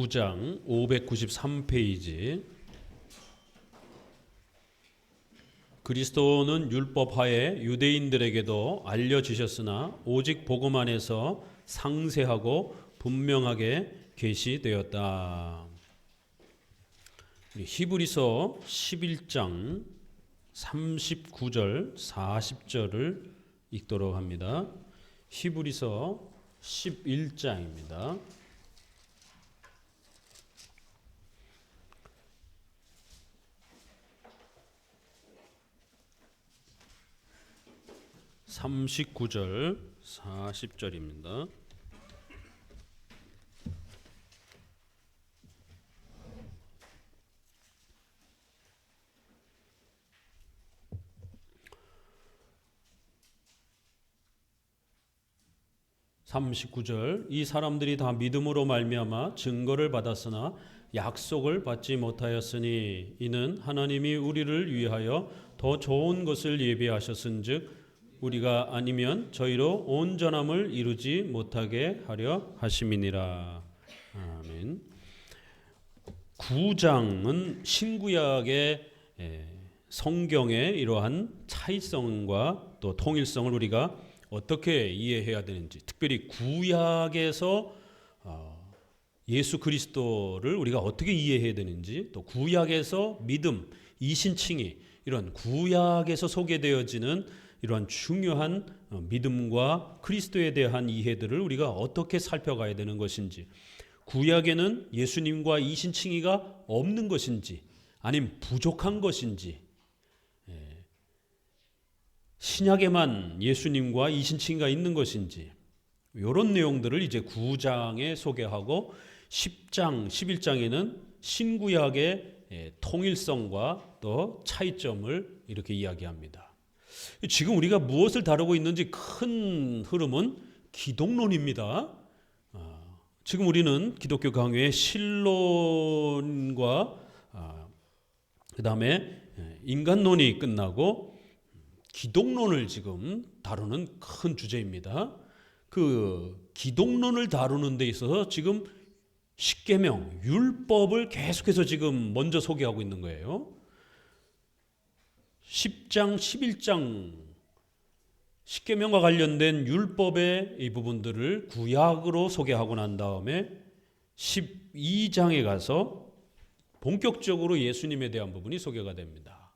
9장 593페이지. 그리스도는 율법하에 유대인들에게도 알려주셨으나 오직 복음 안에서 상세하고 분명하게 계시되었다. 히브리서 11장 39절 40절을 읽도록 합니다. 히브리서 11장입니다. 39절 40절입니다. 이 사람들이 다 믿음으로 말미암아 증거를 받았으나 약속을 받지 못하였으니 이는 하나님이 우리를 위하여 더 좋은 것을 예비하셨은즉 우리가 아니면 저희로 온전함을 이루지 못하게 하려 하심이니라. 아멘. 9장은 신구약의 성경의 이러한 차이성과 또 통일성을 우리가 어떻게 이해해야 되는지, 특별히 구약에서 예수 그리스도를 우리가 어떻게 이해해야 되는지, 또 구약에서 믿음, 이신칭의 이런 구약에서 소개되어지는 이러한 중요한 믿음과 그리스도에 대한 이해들을 우리가 어떻게 살펴가야 되는 것인지, 구약에는 예수님과 이신칭의가 없는 것인지 아니면 부족한 것인지, 신약에만 예수님과 이신칭의가 있는 것인지, 이런 내용들을 이제 9장에 소개하고 10장, 11장에는 신구약의 통일성과 또 차이점을 이렇게 이야기합니다. 지금 우리가 무엇을 다루고 있는지 큰 흐름은 기독론입니다. 지금 우리는 기독교 강요의 신론과 그 다음에 인간론이 끝나고 기독론을 지금 다루는 큰 주제입니다. 그 기독론을 다루는 데 있어서 지금 십계명, 율법을 계속해서 지금 먼저 소개하고 있는 거예요. 10장, 11장 십계명과 관련된 율법의 이 부분들을 구약으로 소개하고 난 다음에 12장에 가서 본격적으로 예수님에 대한 부분이 소개가 됩니다.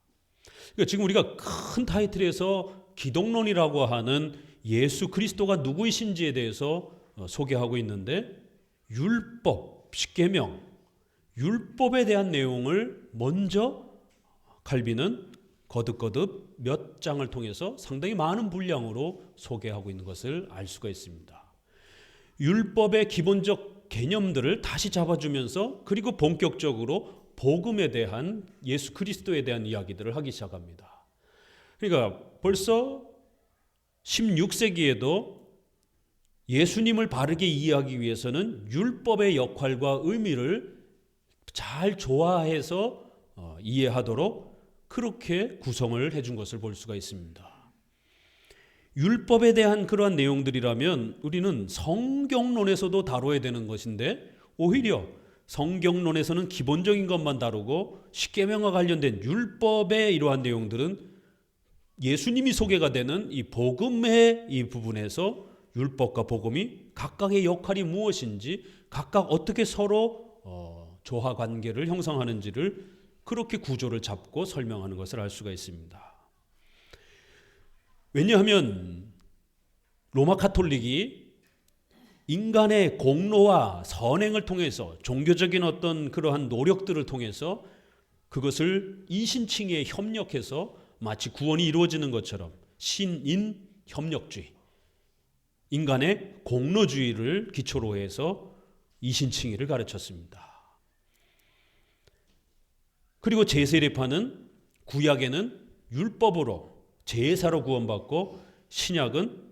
그러니까 지금 우리가 큰 타이틀에서 기독론이라고 하는 예수 그리스도가 누구이신지에 대해서 소개하고 있는데, 율법, 십계명, 율법에 대한 내용을 먼저 칼빈은 거듭거듭 몇 장을 통해서 상당히 많은 분량으로 소개하고 있는 것을 알 수가 있습니다. 율법의 기본적 개념들을 다시 잡아주면서 그리고 본격적으로 복음에 대한, 예수 그리스도에 대한 이야기들을 하기 시작합니다. 그러니까 벌써 16세기에도 예수님을 바르게 이해하기 위해서는 율법의 역할과 의미를 잘 조화해서 이해하도록 그렇게 구성을 해준 것을 볼 수가 있습니다. 율법에 대한 그러한 내용들이라면 우리는 성경론에서도 다뤄야 되는 것인데, 오히려 성경론에서는 기본적인 것만 다루고 십계명과 관련된 율법의 이러한 내용들은 예수님이 소개가 되는 이 복음의 이 부분에서 율법과 복음이 각각의 역할이 무엇인지, 각각 어떻게 서로 조화 관계를 형성하는지를 그렇게 구조를 잡고 설명하는 것을 알 수가 있습니다. 왜냐하면 로마 가톨릭이 인간의 공로와 선행을 통해서, 종교적인 어떤 그러한 노력들을 통해서 그것을 이신칭의에 협력해서 마치 구원이 이루어지는 것처럼 신인 협력주의, 인간의 공로주의를 기초로 해서 이신칭의를 가르쳤습니다. 그리고 제세례파는 구약에는 율법으로 제사로 구원받고 신약은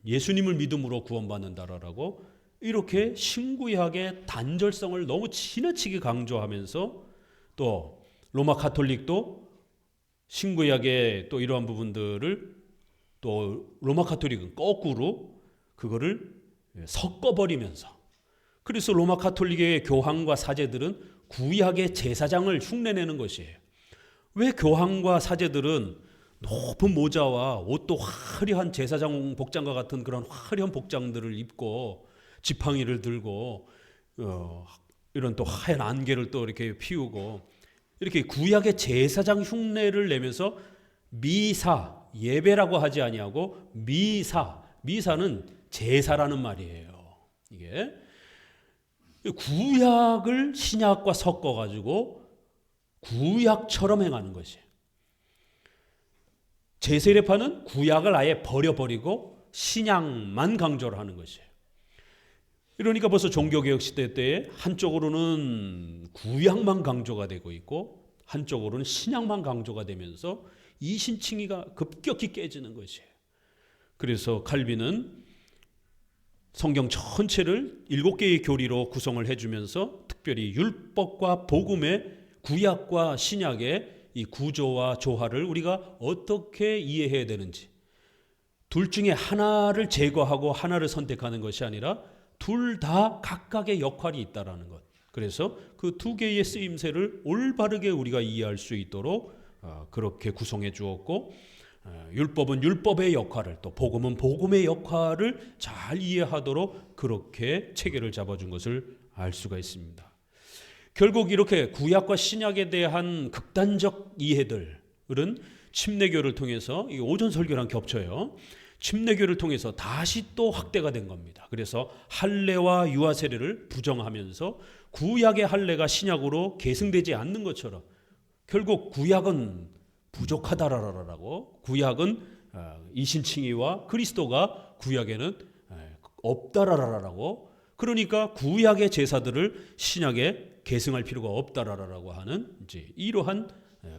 예수님을 믿음으로 구원받는다라고 이렇게 신구약의 단절성을 너무 지나치게 강조하면서, 또 로마 가톨릭도 신구약의 또 이러한 부분들을, 또 로마 가톨릭은 거꾸로 그거를 섞어버리면서 그래서 로마 가톨릭의 교황과 사제들은 구약의 제사장을 흉내내는 것이에요. 왜 교황과 사제들은 높은 모자와 옷도 화려한 제사장 복장과 같은 그런 화려한 복장들을 입고 지팡이를 들고 이런 또 하얀 안개를 또 이렇게 피우고 이렇게 구약의 제사장 흉내를 내면서 미사, 예배라고 하지 아니하고 미사는 제사라는 말이에요. 이게 구약을 신약과 섞어가지고 구약처럼 행하는 것이에요. 제세례파는 구약을 아예 버려버리고 신약만 강조를 하는 것이에요. 이러니까 벌써 종교개혁 시대 때에 한쪽으로는 구약만 강조가 되고 있고 한쪽으로는 신약만 강조가 되면서 이신칭의가 급격히 깨지는 것이에요. 그래서 칼빈은 성경 전체를 7개의 교리로 구성을 해주면서 특별히 율법과 복음의 구약과 신약의 이 구조와 조화를 우리가 어떻게 이해해야 되는지, 둘 중에 하나를 제거하고 하나를 선택하는 것이 아니라 둘 다 각각의 역할이 있다라는 것. 그래서 그 두 개의 쓰임새를 올바르게 우리가 이해할 수 있도록 그렇게 구성해 주었고, 율법은 율법의 역할을, 또 복음은 복음의 역할을 잘 이해하도록 그렇게 체계를 잡아준 것을 알 수가 있습니다. 결국 이렇게 구약과 신약에 대한 극단적 이해들은 침례교를 통해서, 이 오전 설교랑 겹쳐요. 침례교를 통해서 다시 또 확대가 된 겁니다. 그래서 할례와 유아 세례를 부정하면서 구약의 할례가 신약으로 계승되지 않는 것처럼 결국 구약은 부족하다라고, 구약은 이신칭의와 그리스도가 구약에는 없다라고, 그러니까 구약의 제사들을 신약에 계승할 필요가 없다라고 하는 이제 이러한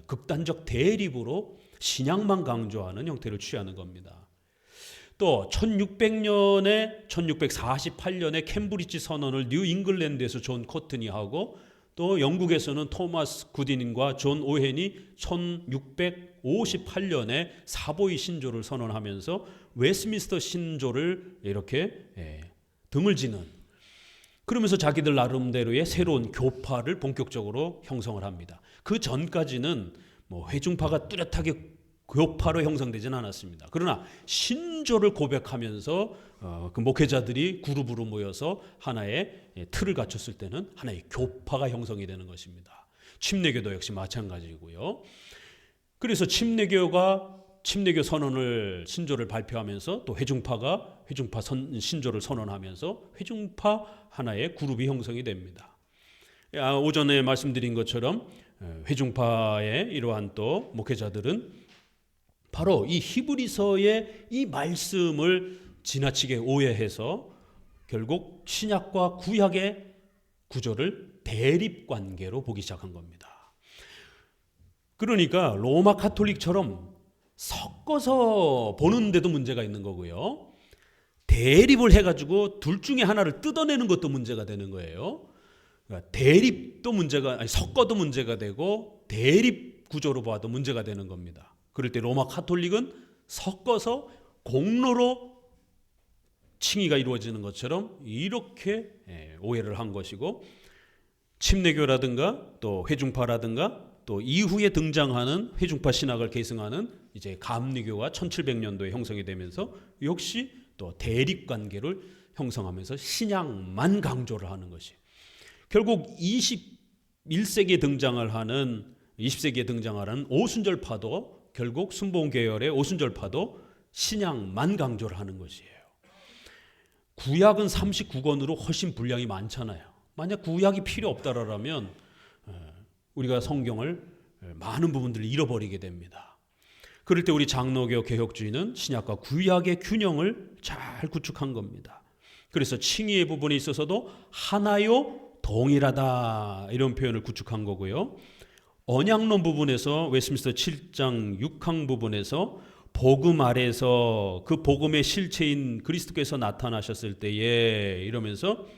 극단적 대립으로 신약만 강조하는 형태를 취하는 겁니다. 또 1648년에 캠브리지 선언을 뉴 잉글랜드에서 존 코트니하고 또 영국에서는 토마스 구딘과 존 오헨이 1658년에 사보이 신조를 선언하면서 웨스트민스터 신조를 이렇게 등을 지는, 그러면서 자기들 나름대로의 새로운 교파를 본격적으로 형성을 합니다. 그 전까지는 회중파가 뚜렷하게 교파로 형성되지는 않았습니다. 그러나 신조를 고백하면서 그 목회자들이 그룹으로 모여서 하나의 틀을 갖췄을 때는 하나의 교파가 형성이 되는 것입니다. 침례교도 역시 마찬가지고요. 그래서 침례교 선언을 신조를 발표하면서 또 회중파 신조를 선언하면서 회중파 하나의 그룹이 형성이 됩니다. 오전에 말씀드린 것처럼 회중파의 이러한 또 목회자들은 바로 이 히브리서의 이 말씀을 지나치게 오해해서 결국 신약과 구약의 구조를 대립관계로 보기 시작한 겁니다. 그러니까 로마 가톨릭처럼 섞어서 보는데도 문제가 있는 거고요. 대립을 해가지고 둘 중에 하나를 뜯어내는 것도 문제가 되는 거예요. 그러니까 섞어도 문제가 되고 대립 구조로 봐도 문제가 되는 겁니다. 그럴 때 로마 가톨릭은 섞어서 공로로 칭의가 이루어지는 것처럼 이렇게 오해를 한 것이고, 침례교라든가 또 회중파라든가 또 이후에 등장하는 회중파 신학을 계승하는 이제 감리교가 1700년도에 형성이 되면서 역시 또 대립관계를 형성하면서 신약만 강조를 하는 것이, 결국 20세기에 등장을 하는 오순절파도 결국 순복음계열의 오순절파도 신약만 강조를 하는 것이에요. 구약은 39권으로 훨씬 분량이 많잖아요. 만약 구약이 필요 없다라면 우리가 성경을 많은 부분들을 잃어버리게 됩니다. 그럴 때 우리 장로교 개혁주의는 신약과 구약의 균형을 잘 구축한 겁니다. 그래서 칭의의 부분에 있어서도 하나요 동일하다 이런 표현을 구축한 거고요. 언약론 부분에서 웨스트민스터 7장 6항 부분에서 복음 아래서 그 복음의 실체인 그리스도께서 나타나셨을 때에 이러면서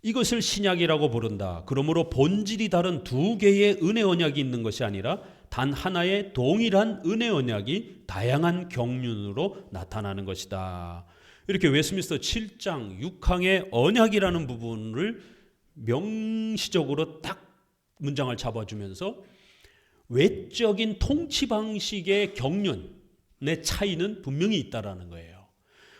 이것을 신약이라고 부른다. 그러므로 본질이 다른 두 개의 은혜 언약이 있는 것이 아니라 단 하나의 동일한 은혜 언약이 다양한 경륜으로 나타나는 것이다. 이렇게 웨스트민스터 7장 6항의 언약이라는 부분을 명시적으로 딱 문장을 잡아주면서 외적인 통치 방식의 경륜의 차이는 분명히 있다라는 거예요.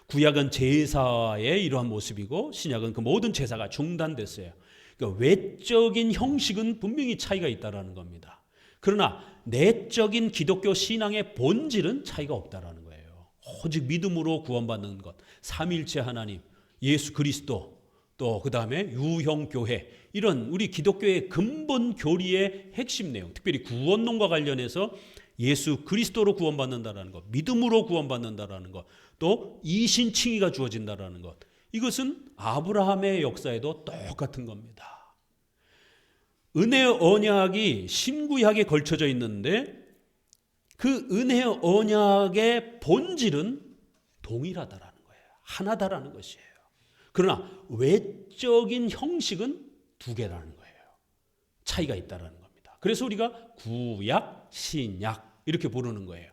구약은 제사의 이러한 모습이고 신약은 그 모든 제사가 중단됐어요. 그러니까 외적인 형식은 분명히 차이가 있다라는 겁니다. 그러나 내적인 기독교 신앙의 본질은 차이가 없다라는 거예요. 오직 믿음으로 구원받는 것, 삼위일체 하나님, 예수 그리스도, 또 그 다음에 유형교회, 이런 우리 기독교의 근본 교리의 핵심 내용, 특별히 구원론과 관련해서 예수 그리스도로 구원받는다라는 것, 믿음으로 구원받는다라는 것, 또 이신칭의가 주어진다라는 것, 이것은 아브라함의 역사에도 똑같은 겁니다. 은혜의 언약이 신구약에 걸쳐져 있는데 그 은혜의 언약의 본질은 동일하다라는 거예요. 하나다라는 것이에요. 그러나 외적인 형식은 두 개라는 거예요. 차이가 있다라는 겁니다. 그래서 우리가 구약, 신약 이렇게 부르는 거예요.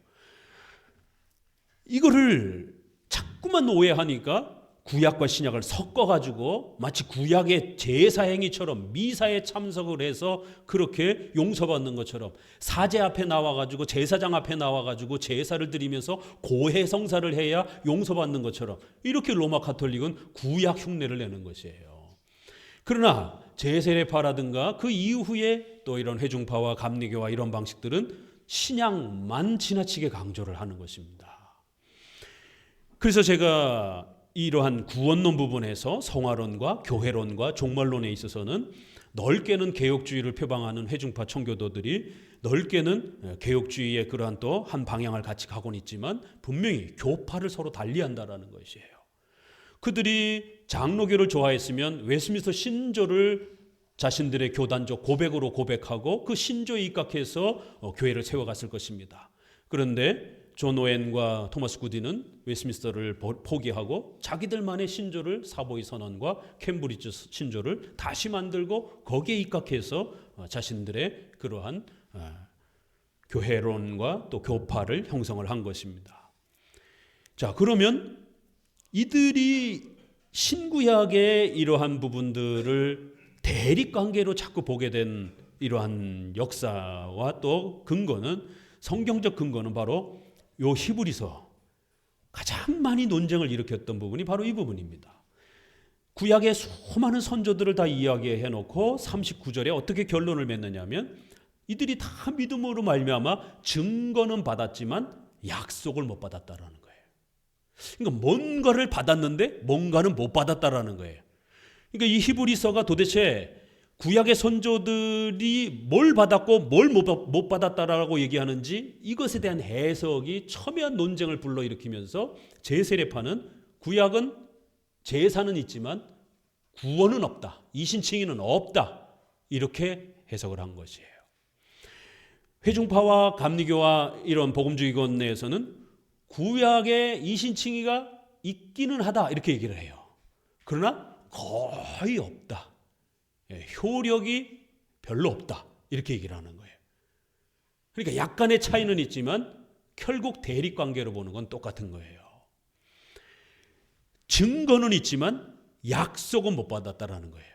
이거를 자꾸만 오해하니까 구약과 신약을 섞어가지고 마치 구약의 제사 행위처럼 미사에 참석을 해서 그렇게 용서받는 것처럼 사제 앞에 나와가지고 제사장 앞에 나와가지고 제사를 드리면서 고해성사를 해야 용서받는 것처럼 이렇게 로마 가톨릭은 구약 흉내를 내는 것이에요. 그러나 제세례파라든가 그 이후에 또 이런 회중파와 감리교와 이런 방식들은 신약만 지나치게 강조를 하는 것입니다. 그래서 제가 이러한 구원론 부분에서 성화론과 교회론과 종말론에 있어서는 넓게는 개혁주의를 표방하는 회중파 청교도들이 넓게는 개혁주의의 그러한 또 한 방향을 같이 가곤 있지만 분명히 교파를 서로 달리한다라는 것이에요. 그들이 장로교를 좋아했으면 웨스트민스터 신조를 자신들의 교단적 고백으로 고백하고 그 신조에 입각해서 교회를 세워갔을 것입니다. 그런데 존 오웬과 토마스 구디는 웨스트민스터를 포기하고 자기들만의 신조를 사보이 선언과 캠브리지 신조를 다시 만들고 거기에 입각해서 자신들의 그러한 교회론과 또 교파를 형성을 한 것입니다. 자, 그러면 이들이 신구약의 이러한 부분들을 대립관계로 자꾸 보게 된 이러한 역사와 또 근거는 성경적 근거는 바로 요 히브리서 가장 많이 논쟁을 일으켰던 부분이 바로 이 부분입니다. 구약의 수많은 선조들을 다 이야기해 놓고 39절에 어떻게 결론을 맺느냐면 이들이 다 믿음으로 말미암아 증거는 받았지만 약속을 못 받았다라는 거예요. 그러니까 뭔가를 받았는데 뭔가는 못 받았다라는 거예요. 그러니까 이 히브리서가 도대체 구약의 선조들이 뭘 받았고 뭘 못 받았다라고 얘기하는지 이것에 대한 해석이 첨예한 논쟁을 불러일으키면서 제세례파는 구약은 제사는 있지만 구원은 없다, 이신칭의는 없다, 이렇게 해석을 한 것이에요. 회중파와 감리교와 이런 복음주의권 내에서는 구약의 이신칭의가 있기는 하다 이렇게 얘기를 해요. 그러나 거의 없다, 효력이 별로 없다 이렇게 얘기를 하는 거예요. 그러니까 약간의 차이는 있지만 결국 대립관계로 보는 건 똑같은 거예요. 증거는 있지만 약속은 못 받았다라는 거예요.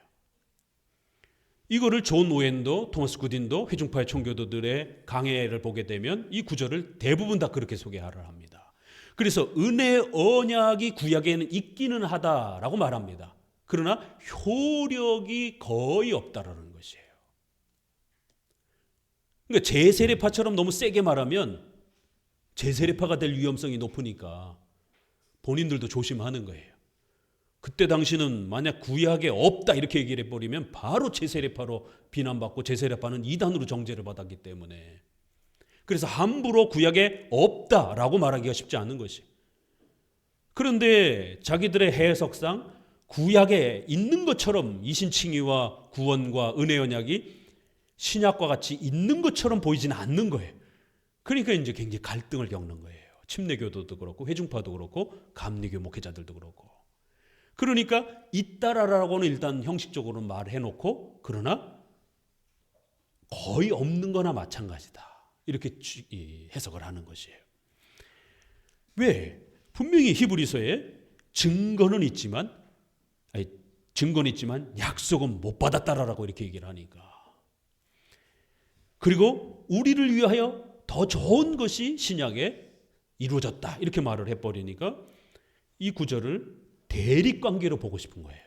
이거를 존 오웬도 토마스 구딘도 회중파의 청교도들의 강해를 보게 되면 이 구절을 대부분 다 그렇게 소개하려 합니다. 그래서 은혜의 언약이 구약에는 있기는 하다라고 말합니다. 그러나 효력이 거의 없다라는 것이에요. 그러니까 제세례파처럼 너무 세게 말하면 제세례파가 될 위험성이 높으니까 본인들도 조심하는 거예요. 그때 당시는 만약 구약에 없다 이렇게 얘기를 해버리면 바로 제세례파로 비난받고 제세례파는 이단으로 정죄를 받았기 때문에 그래서 함부로 구약에 없다라고 말하기가 쉽지 않은 것이. 그런데 자기들의 해석상 구약에 있는 것처럼 이신칭의와 구원과 은혜 언약이 신약과 같이 있는 것처럼 보이지는 않는 거예요. 그러니까 이제 굉장히 갈등을 겪는 거예요. 침례교도도 그렇고 회중파도 그렇고 감리교 목회자들도 그렇고. 그러니까 있다라고는 일단 형식적으로 말해놓고 그러나 거의 없는 거나 마찬가지다 이렇게 해석을 하는 것이에요. 왜? 분명히 히브리서에 증거는 있지만 약속은 못 받았다라고 이렇게 얘기를 하니까. 그리고 우리를 위하여 더 좋은 것이 신약에 이루어졌다 이렇게 말을 해버리니까 이 구절을 대립관계로 보고 싶은 거예요.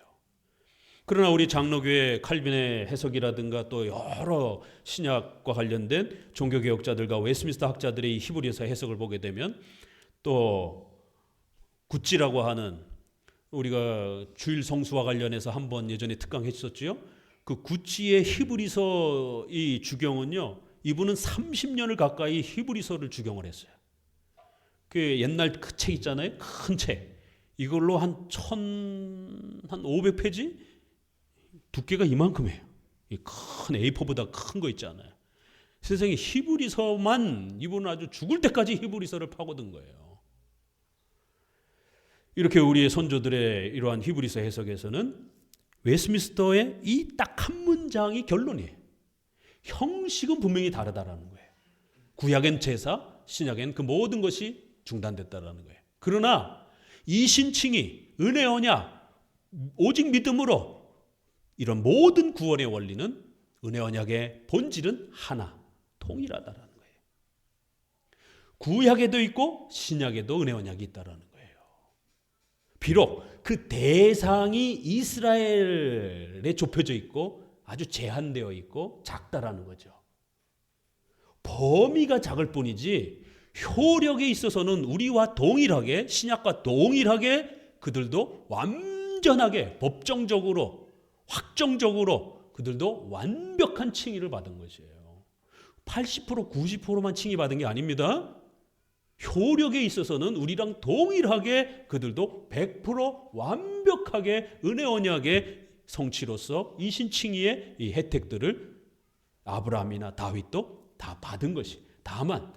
그러나 우리 장로교회 칼빈의 해석이라든가 또 여러 신약과 관련된 종교개혁자들과 웨스민스터 학자들의 이 히브리서 해석을 보게 되면 또 구찌라고 하는, 우리가 주일 성수와 관련해서 한번 예전에 특강했었죠. 그 구찌의 히브리서 이 주경은요, 이분은 30년을 가까이 히브리서를 주경을 했어요. 그 옛날 그 책 있잖아요, 큰 책. 이걸로 한 500페이지 두께가 이만큼이에요. 이 큰 A4보다 큰 거 있잖아요. 세상에 히브리서만 이분은 아주 죽을 때까지 히브리서를 파고든 거예요. 이렇게 우리의 선조들의 이러한 히브리서 해석에서는 웨스민스터의 이 딱 한 문장이 결론이에요. 형식은 분명히 다르다라는 거예요. 구약엔 제사, 신약엔 그 모든 것이 중단됐다라는 거예요. 그러나 이 신칭이 은혜 언약, 오직 믿음으로 이런 모든 구원의 원리는 은혜 언약의 본질은 하나, 통일하다라는 거예요. 구약에도 있고 신약에도 은혜 언약이 있다라는 거예요. 비록 그 대상이 이스라엘에 좁혀져 있고 아주 제한되어 있고 작다라는 거죠. 범위가 작을 뿐이지 효력에 있어서는 우리와 동일하게, 신약과 동일하게 그들도 완전하게 법정적으로 확정적으로 그들도 완벽한 칭의를 받은 것이에요. 80% 90%만 칭의 받은 게 아닙니다. 효력에 있어서는 우리랑 동일하게 그들도 100% 완벽하게 은혜 언약의 성취로서 이신칭의의 이 혜택들을 아브라함이나 다윗도 다 받은 것이. 다만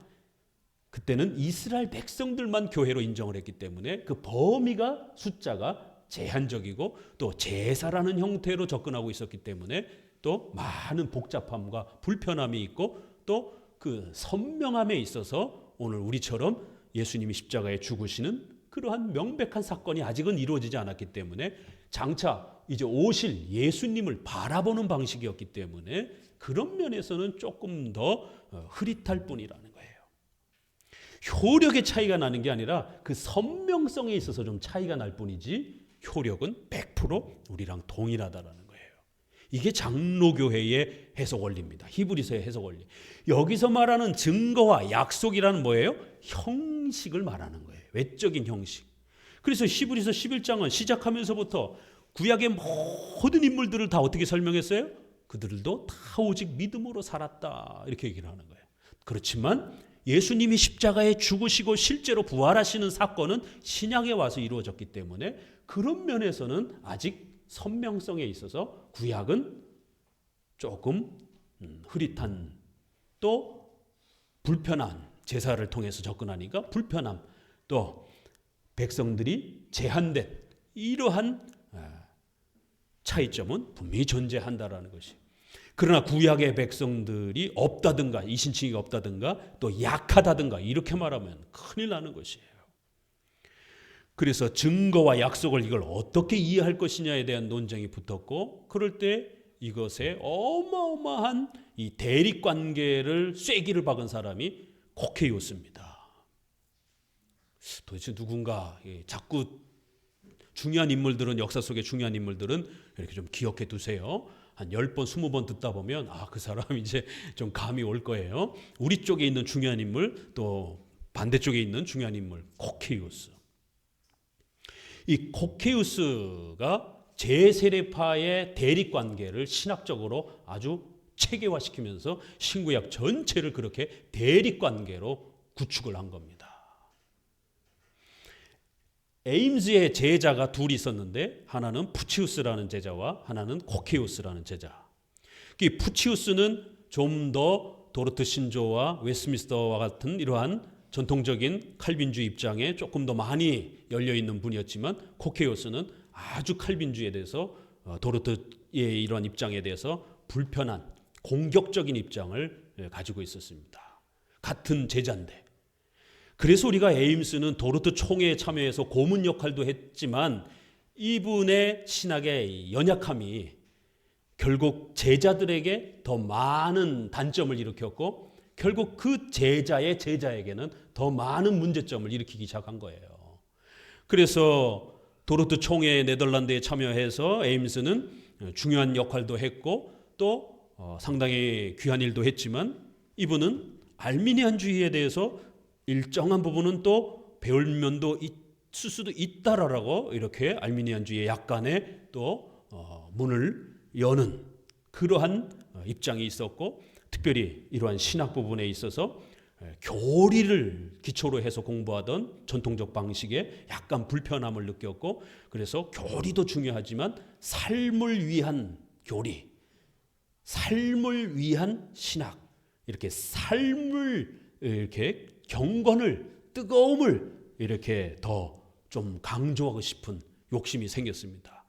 그때는 이스라엘 백성들만 교회로 인정을 했기 때문에 그 범위가, 숫자가 제한적이고 또 제사라는 형태로 접근하고 있었기 때문에 또 많은 복잡함과 불편함이 있고 또 그 선명함에 있어서 오늘 우리처럼 예수님이 십자가에 죽으시는 그러한 명백한 사건이 아직은 이루어지지 않았기 때문에 장차 이제 오실 예수님을 바라보는 방식이었기 때문에 그런 면에서는 조금 더 흐릿할 뿐이라는 거예요. 효력의 차이가 나는 게 아니라 그 선명성에 있어서 좀 차이가 날 뿐이지 효력은 100% 우리랑 동일하다라는 거예요. 이게 장로교회의 해석 원리입니다. 히브리서의 해석 원리. 여기서 말하는 증거와 약속이라는 뭐예요? 형식을 말하는 거예요. 외적인 형식. 그래서 히브리서 11장은 시작하면서부터 구약의 모든 인물들을 다 어떻게 설명했어요? 그들도 다 오직 믿음으로 살았다 이렇게 얘기를 하는 거예요. 그렇지만 예수님이 십자가에 죽으시고 실제로 부활하시는 사건은 신약에 와서 이루어졌기 때문에 그런 면에서는 아직 선명성에 있어서 구약은 조금 흐릿한, 또 불편한, 제사를 통해서 접근하니까 불편함, 또 백성들이 제한된 이러한 차이점은 분명히 존재한다라는 것이. 그러나 구약의 백성들이 없다든가 이신칭의가 없다든가 또 약하다든가 이렇게 말하면 큰일 나는 것이에요. 그래서 증거와 약속을 이걸 어떻게 이해할 것이냐에 대한 논쟁이 붙었고, 그럴 때 이것에 어마어마한 이 대립관계를 쐐기를 박은 사람이 코케이오스입니다. 도대체 누군가, 자꾸 중요한 인물들은, 역사 속의 중요한 인물들은 이렇게 좀 기억해 두세요. 한 10번, 20번 듣다 보면 그 사람 이제 좀 감이 올 거예요. 우리 쪽에 있는 중요한 인물, 또 반대쪽에 있는 중요한 인물, 코케이오스. 이 코케이오스가 제세례파의 대립관계를 신학적으로 아주 체계화시키면서 신구약 전체를 그렇게 대립관계로 구축을 한 겁니다. 에임즈의 제자가 둘이 있었는데 하나는 푸치우스라는 제자와 하나는 코케이오스라는 제자. 이 푸치우스는 좀 더 도르트 신조와 웨스민스터와 같은 이러한 전통적인 칼빈주의 입장에 조금 더 많이 열려있는 분이었지만, 코케이오스는 아주 칼빈주의에 대해서, 도르트의 이러한 입장에 대해서 불편한 공격적인 입장을 가지고 있었습니다. 같은 제자인데. 그래서 우리가 에임스는 도르트 총회에 참여해서 고문 역할도 했지만 이분의 신학의 연약함이 결국 제자들에게 더 많은 단점을 일으켰고 결국 그 제자의 제자에게는 더 많은 문제점을 일으키기 시작한 거예요. 그래서 도르트 총회 네덜란드에 참여해서 에임스는 중요한 역할도 했고 또 상당히 귀한 일도 했지만 이분은 알미니안주의에 대해서 일정한 부분은 또 배울 면도 있을 수도 있다라고 이렇게 알미니안주의의 약간의 또 문을 여는 그러한 입장이 있었고 특별히 이러한 신학 부분에 있어서 교리를 기초로 해서 공부하던 전통적 방식에 약간 불편함을 느꼈고 그래서 교리도 중요하지만 삶을 위한 교리, 삶을 위한 신학 이렇게 삶을 이렇게 경건을 뜨거움을 이렇게 더 좀 강조하고 싶은 욕심이 생겼습니다.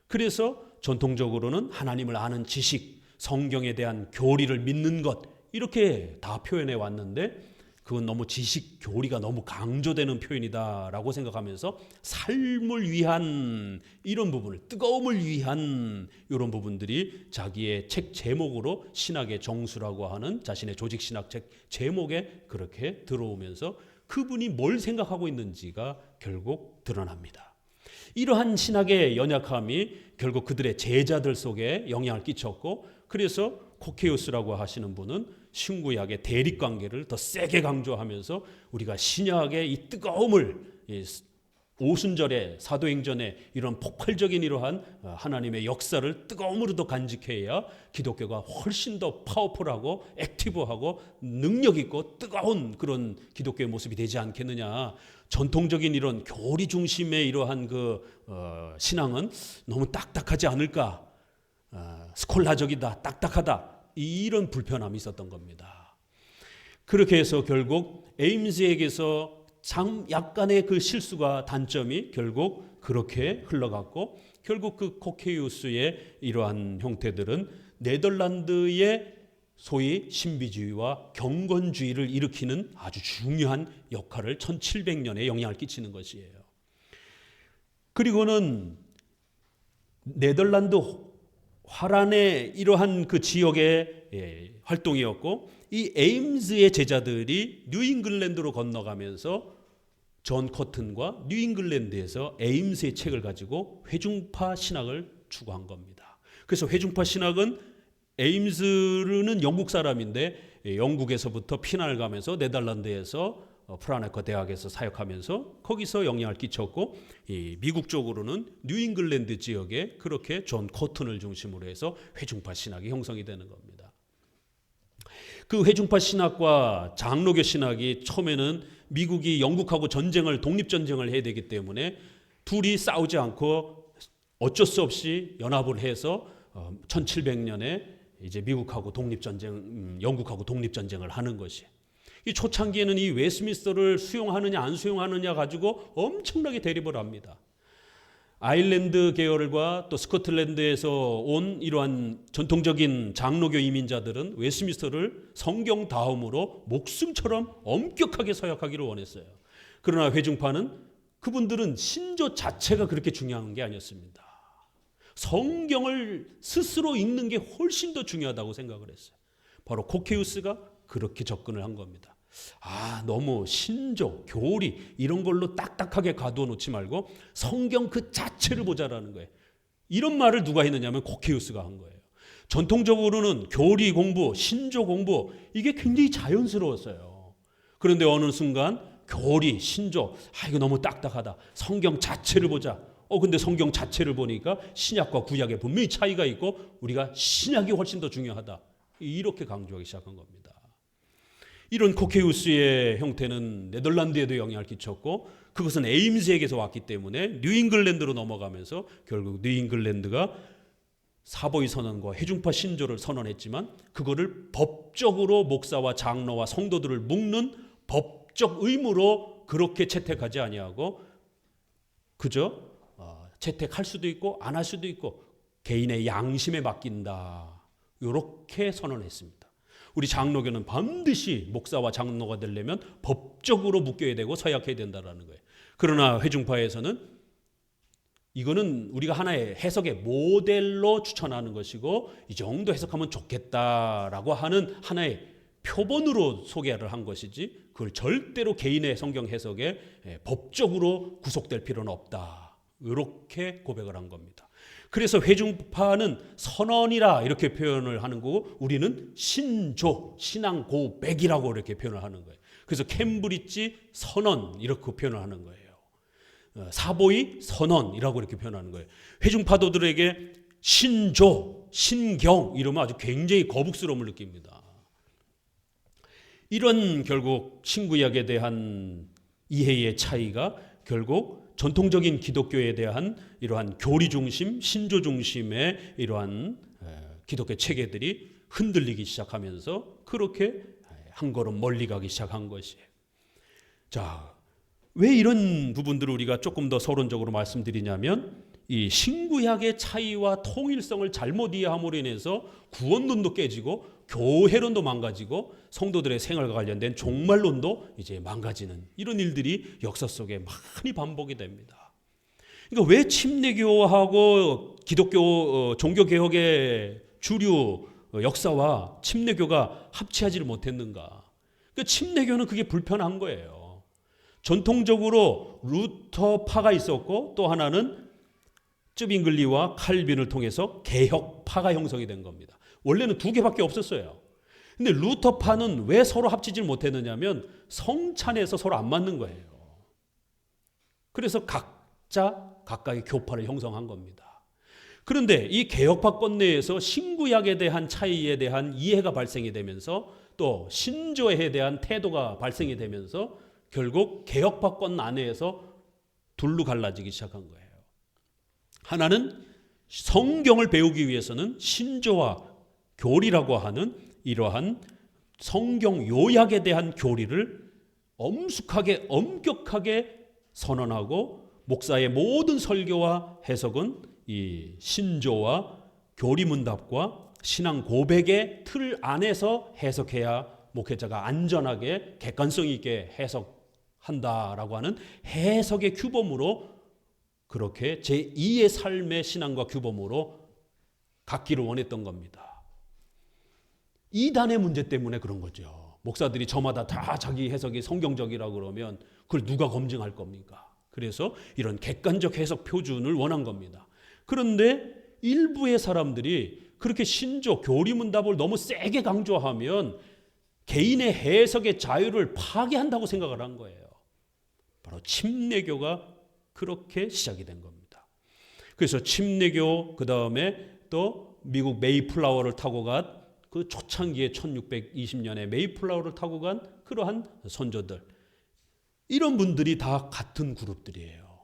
그래서 전통적으로는 하나님을 아는 지식, 성경에 대한 교리를 믿는 것 이렇게 다 표현해 왔는데 그건 너무 지식, 교리가 너무 강조되는 표현이다라고 생각하면서 삶을 위한 이런 부분을 뜨거움을 위한 이런 부분들이 자기의 책 제목으로 신학의 정수라고 하는 자신의 조직신학 책 제목에 그렇게 들어오면서 그분이 뭘 생각하고 있는지가 결국 드러납니다. 이러한 신학의 연약함이 결국 그들의 제자들 속에 영향을 끼쳤고 그래서 코케우스라고 하시는 분은 신구약의 대립관계를 더 세게 강조하면서 우리가 신약의 이 뜨거움을 오순절에 사도행전에 이런 폭발적인 이러한 하나님의 역사를 뜨거움으로 더 간직해야 기독교가 훨씬 더 파워풀하고 액티브하고 능력 있고 뜨거운 그런 기독교의 모습이 되지 않겠느냐. 전통적인 이런 교리 중심의 이러한 신앙은 너무 딱딱하지 않을까. 스콜라적이다, 딱딱하다 이런 불편함이 있었던 겁니다. 그렇게 해서 결국 에임스에게서 약간의 그 실수가 단점이 결국 그렇게 흘러갔고 결국 그 코케이우스의 이러한 형태들은 네덜란드의 소위 신비주의와 경건주의를 일으키는 아주 중요한 역할을 1700년에 영향을 끼치는 것이에요. 그리고는 네덜란드 화란의 이러한 그 지역의 활동이었고 이 에임스의 제자들이 뉴잉글랜드로 건너가면서 존 커튼과 뉴잉글랜드에서 에임스의 책을 가지고 회중파 신학을 추구한 겁니다. 그래서 회중파 신학은 에임스는 영국 사람인데 영국에서부터 피난을 가면서 네덜란드에서 프라네커 대학에서 사역하면서 거기서 영향을 끼쳤고 미국 쪽으로는 뉴잉글랜드 지역에 그렇게 존 커튼을 중심으로 해서 회중파 신학이 형성이 되는 겁니다. 그 회중파 신학과 장로교 신학이 처음에는 미국이 영국하고 독립전쟁을 해야 되기 때문에 둘이 싸우지 않고 어쩔 수 없이 연합을 해서 1700년에 이제 미국하고 영국하고 독립전쟁을 하는 것이. 이 초창기에는 이 웨스트민스터를 수용하느냐 안 수용하느냐 가지고 엄청나게 대립을 합니다. 아일랜드 계열과 또 스코틀랜드에서 온 이러한 전통적인 장로교 이민자들은 웨스트민스터를 성경 다음으로 목숨처럼 엄격하게 서약하기를 원했어요. 그러나 회중파는 그분들은 신조 자체가 그렇게 중요한 게 아니었습니다. 성경을 스스로 읽는 게 훨씬 더 중요하다고 생각을 했어요. 바로 코케우스가 그렇게 접근을 한 겁니다. 너무 신조, 교리 이런 걸로 딱딱하게 가두어 놓지 말고 성경 그 자체를 보자라는 거예요. 이런 말을 누가 했느냐면 코케우스가 한 거예요. 전통적으로는 교리 공부, 신조 공부 이게 굉장히 자연스러웠어요. 그런데 어느 순간 교리, 신조 이거 너무 딱딱하다. 성경 자체를 보자. 근데 성경 자체를 보니까 신약과 구약에 분명히 차이가 있고 우리가 신약이 훨씬 더 중요하다. 이렇게 강조하기 시작한 겁니다. 이런 코케우스의 형태는 네덜란드에도 영향을 끼쳤고 그것은 에임스에게서 왔기 때문에 뉴잉글랜드로 넘어가면서 결국 뉴잉글랜드가 사보이 선언과 회중파 신조를 선언했지만 그거를 법적으로 목사와 장로와 성도들을 묶는 법적 의무로 그렇게 채택하지 아니하고 그저 채택할 수도 있고 안 할 수도 있고 개인의 양심에 맡긴다. 이렇게 선언했습니다. 우리 장로교는 반드시 목사와 장로가 되려면 법적으로 묶여야 되고 서약해야 된다라는 거예요. 그러나 회중파에서는 이거는 우리가 하나의 해석의 모델로 추천하는 것이고 이 정도 해석하면 좋겠다라고 하는 하나의 표본으로 소개를 한 것이지 그걸 절대로 개인의 성경 해석에 법적으로 구속될 필요는 없다. 이렇게 고백을 한 겁니다. 그래서 회중파는 선언이라 이렇게 표현을 하는 거고 우리는 신조, 신앙 고백이라고 이렇게 표현을 하는 거예요. 그래서 캠브리지 선언 이렇게 표현을 하는 거예요. 사보이 선언이라고 이렇게 표현하는 거예요. 회중파도들에게 신조, 신경 이러면 아주 굉장히 거북스러움을 느낍니다. 이런 결국 신구약에 대한 이해의 차이가 결국 전통적인 기독교에 대한 이러한 교리 중심, 신조 중심의 이러한 기독교 체계들이 흔들리기 시작하면서 그렇게 한 걸음 멀리 가기 시작한 것이에요. 자, 왜 이런 부분들을 우리가 조금 더 서론적으로 말씀드리냐면 이 신구약의 차이와 통일성을 잘못 이해함으로 인해서 구원론도 깨지고 교회론도 망가지고 성도들의 생활과 관련된 종말론도 이제 망가지는 이런 일들이 역사 속에 많이 반복이 됩니다. 그러니까 왜 침례교하고 기독교 종교개혁의 주류 역사와 침례교가 합치하지를 못했는가? 그러니까 침례교는 그게 불편한 거예요. 전통적으로 루터파가 있었고 또 하나는 쯔빙글리와 칼빈을 통해서 개혁파가 형성이 된 겁니다. 원래는 두 개밖에 없었어요. 근데 루터파는 왜 서로 합치질 못했느냐면 성찬에서 서로 안 맞는 거예요. 그래서 각각의 교파를 형성한 겁니다. 그런데 이 개혁파권 내에서 신구약에 대한 차이에 대한 이해가 발생이 되면서 또 신조에 대한 태도가 발생이 되면서 결국 개혁파권 안에서 둘로 갈라지기 시작한 거예요. 하나는 성경을 배우기 위해서는 신조와 교리라고 하는 이러한 성경 요약에 대한 교리를 엄숙하게 엄격하게 선언하고 목사의 모든 설교와 해석은 이 신조와 교리문답과 신앙 고백의 틀 안에서 해석해야 목회자가 안전하게 객관성 있게 해석한다라고 하는 해석의 규범으로 그렇게 제2의 삶의 신앙과 규범으로 갖기를 원했던 겁니다. 이단의 문제 때문에 그런 거죠. 목사들이 저마다 다 자기 해석이 성경적이라고 그러면 그걸 누가 검증할 겁니까? 그래서 이런 객관적 해석 표준을 원한 겁니다. 그런데 일부의 사람들이 그렇게 신조, 교리문답을 너무 세게 강조하면 개인의 해석의 자유를 파괴한다고 생각을 한 거예요. 바로 침례교가 그렇게 시작이 된 겁니다. 그래서 침례교 그 다음에 또 미국 메이플라워를 타고 간 그 초창기에 1620년에 메이플라워를 타고 간 그러한 선조들 이런 분들이 다 같은 그룹들이에요.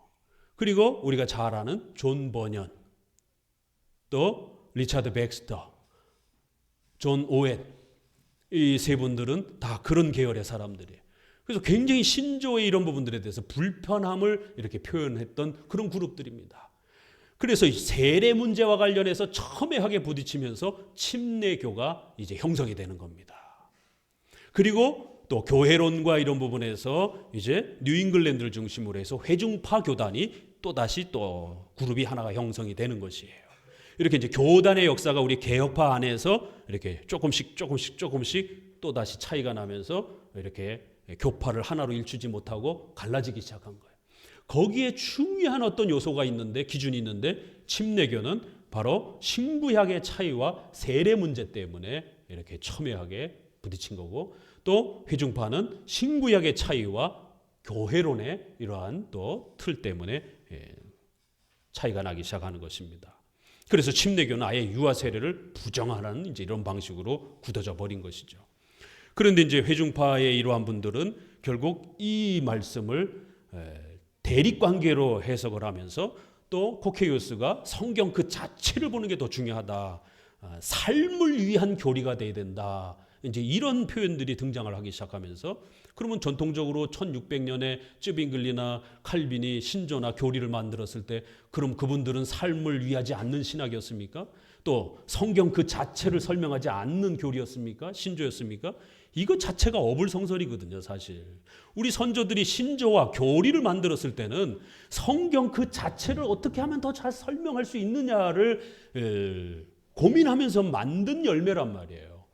그리고 우리가 잘 아는 존 버년 또 리차드 백스터 존 오웬 이 세 분들은 다 그런 계열의 사람들이에요. 그래서 굉장히 신조의 이런 부분들에 대해서 불편함을 이렇게 표현했던 그런 그룹들입니다. 그래서 이 세례 문제와 관련해서 첨예하게 부딪히면서 침례교가 이제 형성이 되는 겁니다. 그리고 또 교회론과 이런 부분에서 이제 뉴잉글랜드를 중심으로 해서 회중파 교단이 또다시 또 그룹이 하나가 형성이 되는 것이에요. 이렇게 이제 교단의 역사가 우리 개혁파 안에서 이렇게 조금씩 또다시 차이가 나면서 이렇게 교파를 하나로 일추지 못하고 갈라지기 시작한 거예요. 거기에 중요한 어떤 요소가 있는데 기준이 있는데 침례교는 바로 신구약의 차이와 세례 문제 때문에 이렇게 첨예하게 부딪힌 거고 또 회중파는 신구약의 차이와 교회론의 이러한 또 틀 때문에 차이가 나기 시작하는 것입니다. 그래서 침례교는 아예 유아 세례를 부정하는 이제 이런 방식으로 굳어져 버린 것이죠. 그런데 이제 회중파의 이러한 분들은 결국 이 말씀을 대립관계로 해석을 하면서 또 코케이우스가 성경 그 자체를 보는 게 더 중요하다. 삶을 위한 교리가 돼야 된다. 이제 이런 표현들이 등장을 하기 시작하면서 그러면 전통적으로 1600년에 쯔빙글리나 칼빈이 신조나 교리를 만들었을 때 그럼 그분들은 삶을 위하지 않는 신학이었습니까? 또 성경 그 자체를 설명하지 않는 교리였습니까? 신조였습니까? 이거 자체가 어불성설이거든요, 사실. 우리 선조들이 신조와 교리를 만들었을 때는 성경 그 자체를 어떻게 하면 더 잘 설명할 수 있느냐를 고민하면서 만든 열매란 말이에요.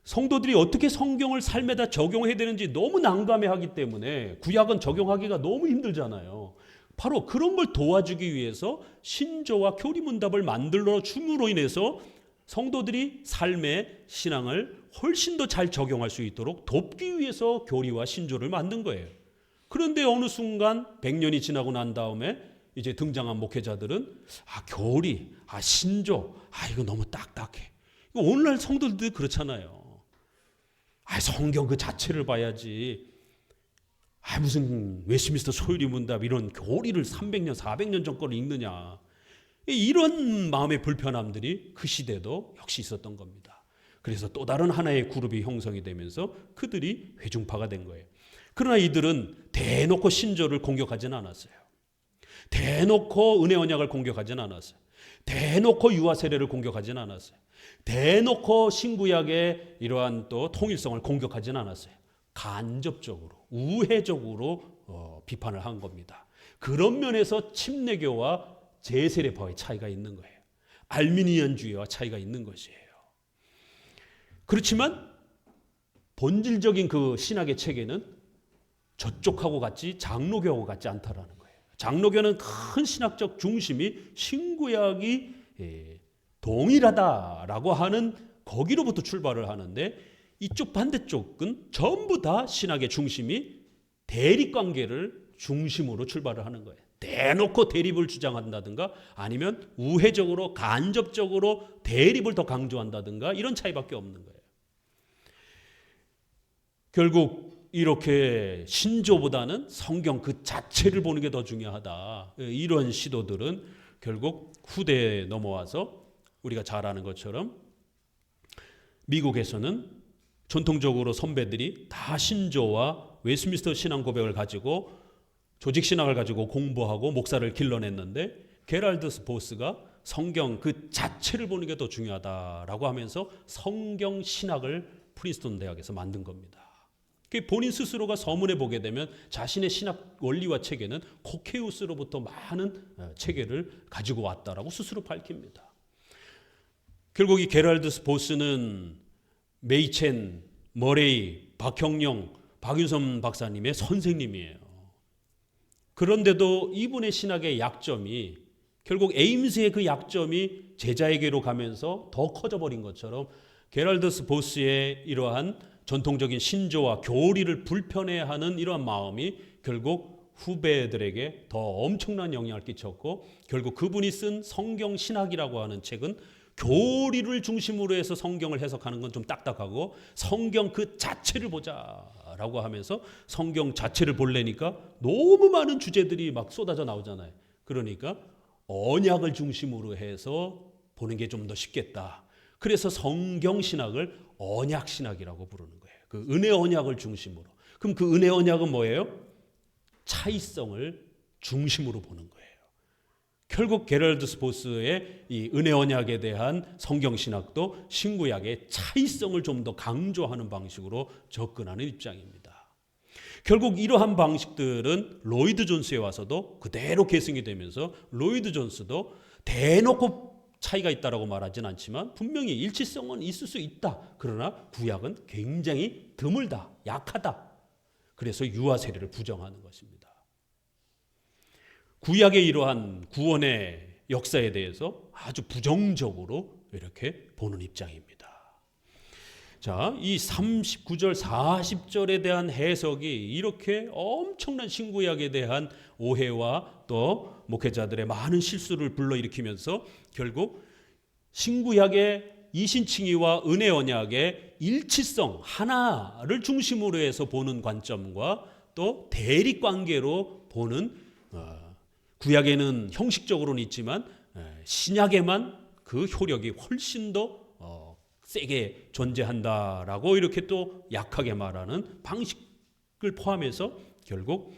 성도들이 어떻게 성경을 삶에다 적용해야 되는지 너무 난감해하기 때문에 구약은 적용하기가 너무 힘들잖아요. 바로 그런 걸 도와주기 위해서 신조와 교리문답을 만들어 줌으로 인해서 성도들이 삶의 신앙을 훨씬 더 잘 적용할 수 있도록 돕기 위해서 교리와 신조를 만든 거예요. 그런데 어느 순간 100년이 지나고 난 다음에 이제 등장한 목회자들은 교리, 신조, 이거 너무 딱딱해. 오늘날 성도들도 그렇잖아요. 성경 그 자체를 봐야지. 무슨 웨스트민스터 소유리 문답 이런 교리를 300년, 400년 전 거를 읽느냐. 이런 마음의 불편함들이 그 시대도 역시 있었던 겁니다. 그래서 또 다른 하나의 그룹이 형성이 되면서 그들이 회중파가 된 거예요. 그러나 이들은 대놓고 신조를 공격하지는 않았어요. 대놓고 은혜 언약을 공격하지는 않았어요. 대놓고 유아 세례를 공격하지는 않았어요. 대놓고 신구약의 이러한 또 통일성을 공격하지는 않았어요. 간접적으로, 우회적으로 비판을 한 겁니다. 그런 면에서 침례교와 제세례파의 차이가 있는 거예요. 알미니안주의와 차이가 있는 것이에요. 그렇지만 본질적인 그 신학의 체계는 저쪽하고 같이 장로교하고 같지 않다라는 거예요. 장로교는 큰 신학적 중심이 신구약이 동일하다라고 하는 거기로부터 출발을 하는데, 이쪽 반대쪽은 전부 다 신학의 중심이 대립관계를 중심으로 출발을 하는 거예요. 대놓고 대립을 주장한다든가 아니면 우회적으로 간접적으로 대립을 더 강조한다든가 이런 차이밖에 없는 거예요. 결국 이렇게 신조보다는 성경 그 자체를 보는 게 더 중요하다. 이런 시도들은 결국 후대에 넘어와서 우리가 잘 아는 것처럼 미국에서는 전통적으로 선배들이 다 신조와 웨스트민스터 신앙 고백을 가지고 조직 신학을 가지고 공부하고 목사를 길러냈는데, 게랄드 보스가 성경 그 자체를 보는 게 더 중요하다라고 하면서 성경 신학을 프린스턴 대학에서 만든 겁니다. 본인 스스로가 서문에 보게 되면 자신의 신학 원리와 체계는 코케우스로부터 많은 체계를 가지고 왔다라고 스스로 밝힙니다. 결국 이 게랄드 보스는 메이첸, 머레이, 박형룡, 박윤선 박사님의 선생님이에요. 그런데도 이분의 신학의 약점이 결국 에임스의 그 약점이 제자에게로 가면서 더 커져버린 것처럼 게랄드 보스의 이러한 전통적인 신조와 교리를 불편해하는 이러한 마음이 결국 후배들에게 더 엄청난 영향을 끼쳤고, 결국 그분이 쓴 성경 신학이라고 하는 책은 교리를 중심으로 해서 성경을 해석하는 건 좀 딱딱하고 성경 그 자체를 보자라고 하면서 성경 자체를 볼래니까 너무 많은 주제들이 막 쏟아져 나오잖아요. 그러니까 언약을 중심으로 해서 보는 게 좀 더 쉽겠다. 그래서 성경 신학을 언약 신학이라고 부르는 거예요. 그 은혜 언약을 중심으로. 그럼 그 은혜 언약은 뭐예요? 차이성을 중심으로 보는 거예요. 결국 게럴드 보스의 이 은혜 언약에 대한 성경 신학도 신구약의 차이성을 좀 더 강조하는 방식으로 접근하는 입장입니다. 결국 이러한 방식들은 로이드 존스에 와서도 그대로 계승이 되면서 로이드 존스도 대놓고 차이가 있다라고 말하진 않지만 분명히 일치성은 있을 수 있다. 그러나 구약은 굉장히 드물다, 약하다. 그래서 유아 세례를 부정하는 것입니다. 구약의 이러한 구원의 역사에 대해서 아주 부정적으로 이렇게 보는 입장입니다. 자, 이 39절, 40절에 대한 해석이 이렇게 엄청난 신구약에 대한 오해와 또 목회자들의 많은 실수를 불러일으키면서 결국 신구약의 이신칭의와 은혜 언약의 일치성 하나를 중심으로 해서 보는 관점과 또 대립관계로 보는 구약에는 형식적으로는 있지만 신약에만 그 효력이 훨씬 더 세게 존재한다라고 이렇게 또 약하게 말하는 방식을 포함해서 결국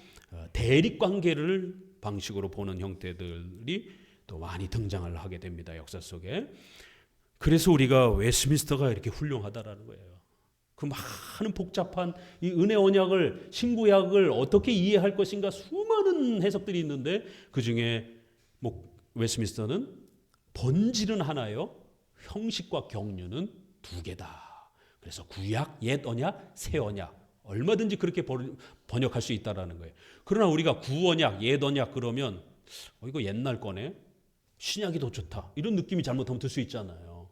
대립관계를 방식으로 보는 형태들이 또 많이 등장을 하게 됩니다. 역사 속에. 그래서 우리가 웨스트민스터가 이렇게 훌륭하다라는 거예요. 그 많은 복잡한 이 은혜 언약을, 신구약을 어떻게 이해할 것인가 수많은 해석들이 있는데 그 중에 웨스트민스터는 본질은 하나요, 형식과 경륜은 두 개다. 그래서 구약, 옛 언약, 새 언약 얼마든지 그렇게 번역할 수 있다라는 거예요. 그러나 우리가 구언약, 옛 언약 그러면 이거 옛날 거네, 신약이 더 좋다, 이런 느낌이 잘못하면 들 수 있잖아요.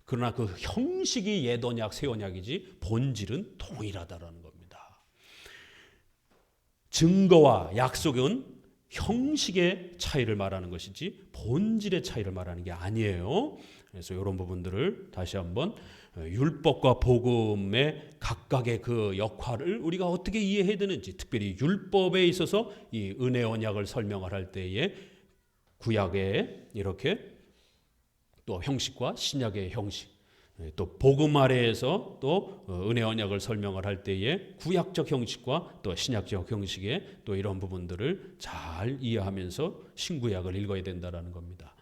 그러나 그 형식이 옛 언약, 새 언약이지 본질은 동일하다라는 겁니다. 증거와 약속은 형식의 차이를 말하는 것이지 본질의 차이를 말하는 게 아니에요. 그래서 이런 부분들을 다시 한번 율법과 복음의 각각의 그 역할을 우리가 어떻게 이해해야 되는지, 특별히 율법에 있어서 이 은혜 언약을 설명을 할 때에 구약의 이렇게 또 형식과 신약의 형식, 또 복음 아래에서 또 은혜 언약을 설명을 할 때에 구약적 형식과 또 신약적 형식의 또 이런 부분들을 잘 이해하면서 신구약을 읽어야 된다는 겁니다.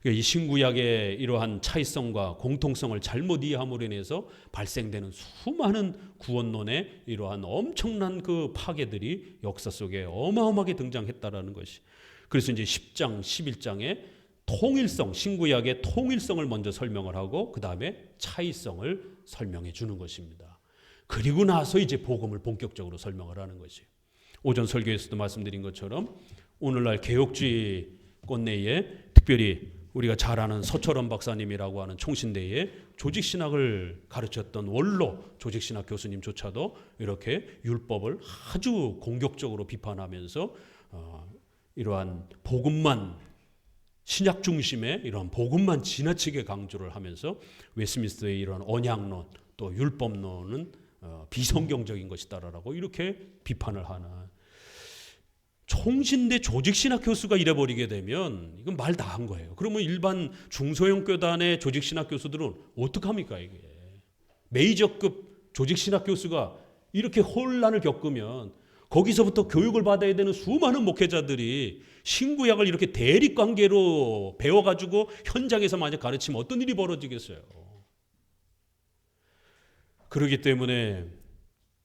이 신구약의 이러한 차이성과 공통성을 잘못 이해함으로 인해서 발생되는 수많은 구원론의 이러한 엄청난 그 파괴들이 역사 속에 어마어마하게 등장했다라는 것이. 그래서 이제 10장, 11장에 통일성, 신구약의 통일성을 먼저 설명을 하고 그 다음에 차이성을 설명해 주는 것입니다. 그리고 나서 이제 복음을 본격적으로 설명을 하는 것이에요. 오전 설교에서도 말씀드린 것처럼 오늘날 개혁주의 권내에 특별히 우리가 잘 아는 서철원 박사님이라고 하는 총신대에 조직신학을 가르쳤던 원로 조직신학 교수님조차도 이렇게 율법을 아주 공격적으로 비판하면서 이러한 복음만, 신약 중심의 이런 복음만 지나치게 강조를 하면서 웨스트민스터의 이런 언약론 또 율법론은 비성경적인 것이다라고 이렇게 비판을 하는, 총신대 조직신학 교수가 이래버리게 되면 이건 말 다 한 거예요. 그러면 일반 중소형 교단의 조직신학 교수들은 어떡합니까? 이게 메이저급 조직신학 교수가 이렇게 혼란을 겪으면 거기서부터 교육을 받아야 되는 수많은 목회자들이 신구약을 이렇게 대립관계로 배워가지고 현장에서 만약 가르치면 어떤 일이 벌어지겠어요? 그렇기 때문에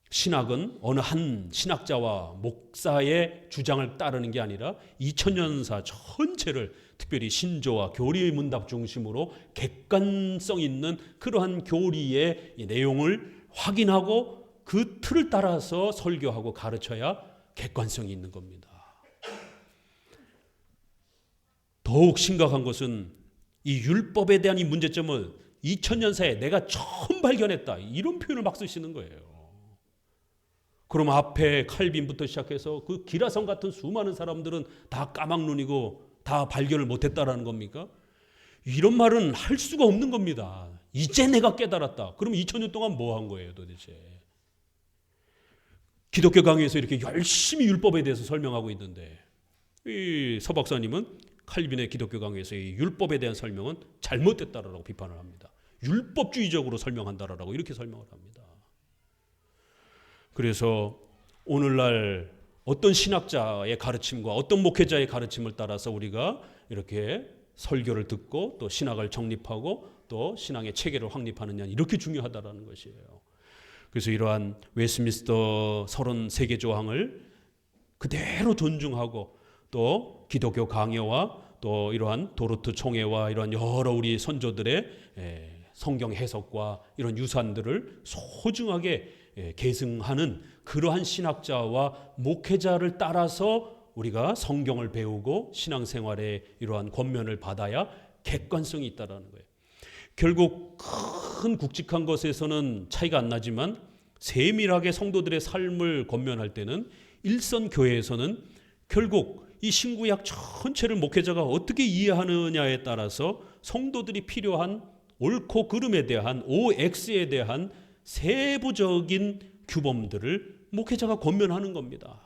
신학은 어느 한 신학자와 목사의 주장을 따르는 게 아니라 2000년사 전체를, 특별히 신조와 교리의 문답 중심으로 객관성 있는 그러한 교리의 내용을 확인하고 그 틀을 따라서 설교하고 가르쳐야 객관성이 있는 겁니다. 더욱 심각한 것은 이 율법에 대한 이 문제점을 2000년사에 내가 처음 발견했다, 이런 표현을 막 쓰시는 거예요. 그럼 앞에 칼빈부터 시작해서 그 기라성 같은 수많은 사람들은 다 까막눈이고 다 발견을 못했다라는 겁니까? 이런 말은 할 수가 없는 겁니다. 이제 내가 깨달았다. 그럼 2000년 동안 뭐 한 거예요 도대체? 기독교 강의에서 이렇게 열심히 율법에 대해서 설명하고 있는데 이 서 박사님은 칼빈의 기독교 강의에서 이 율법에 대한 설명은 잘못됐다라고 비판을 합니다. 율법주의적으로 설명한다라고 이렇게 설명을 합니다. 그래서 오늘날 어떤 신학자의 가르침과 어떤 목회자의 가르침을 따라서 우리가 이렇게 설교를 듣고 또 신학을 정립하고 또 신앙의 체계를 확립하느냐, 이렇게 중요하다라는 것이에요. 그래서 이러한 웨스트민스터 33개 조항을 그대로 존중하고 또 기독교 강요와 또 이러한 도르트 총회와 이러한 여러 우리 선조들의 성경 해석과 이런 유산들을 소중하게 계승하는 그러한 신학자와 목회자를 따라서 우리가 성경을 배우고 신앙생활에 이러한 권면을 받아야 객관성이 있다는 거예요. 결국 큰 굵직한 것에서는 차이가 안 나지만 세밀하게 성도들의 삶을 권면할 때는 일선교회에서는 결국 이 신구약 전체를 목회자가 어떻게 이해하느냐에 따라서 성도들이 필요한 옳고 그름에 대한 OX에 대한 세부적인 규범들을 목회자가 권면하는 겁니다.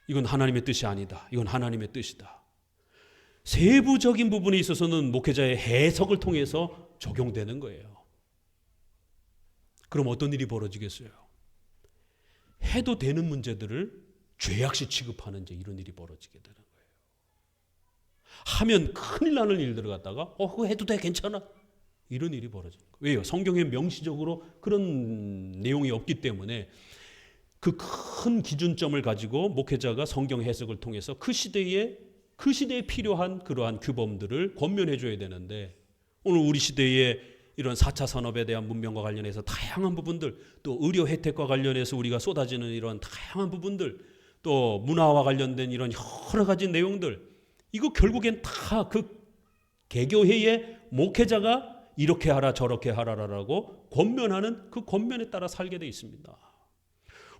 이건 하나님의 뜻이 아니다. 이건 하나님의 뜻이다. 세부적인 부분에 있어서는 목회자의 해석을 통해서 적용되는 거예요. 그럼 어떤 일이 벌어지겠어요? 해도 되는 문제들을 죄악시 취급하는 이런 일이 벌어지게 되는 거예요. 하면 큰일 나는 일들을 갖다가 그거 해도 돼, 괜찮아, 이런 일이 벌어져요. 왜요? 성경에 명시적으로 그런 내용이 없기 때문에 그 큰 기준점을 가지고 목회자가 성경 해석을 통해서 그 시대에 필요한 그러한 규범들을 권면해 줘야 되는데, 오늘 우리 시대에 이런 4차 산업에 대한 문명과 관련해서 다양한 부분들, 또 의료 혜택과 관련해서 우리가 쏟아지는 이런 다양한 부분들, 또 문화와 관련된 이런 여러 가지 내용들, 이거 결국엔 다 그 개교회의 목회자가 이렇게 하라 저렇게 하라라고 권면하는 그 권면에 따라 살게 돼 있습니다.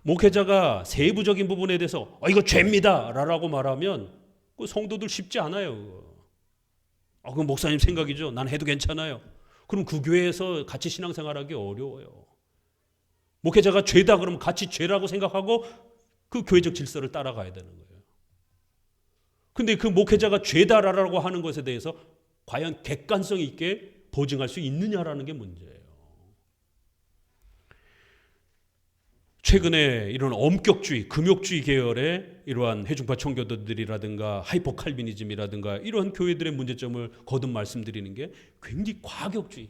목회자가 세부적인 부분에 대해서 이거 죄입니다 라고 말하면 그 성도들 쉽지 않아요. 그 목사님 생각이죠, 난 해도 괜찮아요. 그럼 그 교회에서 같이 신앙생활하기 어려워요. 목회자가 죄다 그러면 같이 죄라고 생각하고 그 교회적 질서를 따라가야 되는 거예요. 근데 그 목회자가 죄다라고 하는 것에 대해서 과연 객관성 있게 보증할 수 있느냐라는 게 문제예요. 최근에 이런 엄격주의, 금욕주의 계열의 이러한 해중파 청교도들이라든가 하이퍼 칼비니즘이라든가 이러한 교회들의 문제점을 거듭 말씀드리는 게 굉장히 과격주의,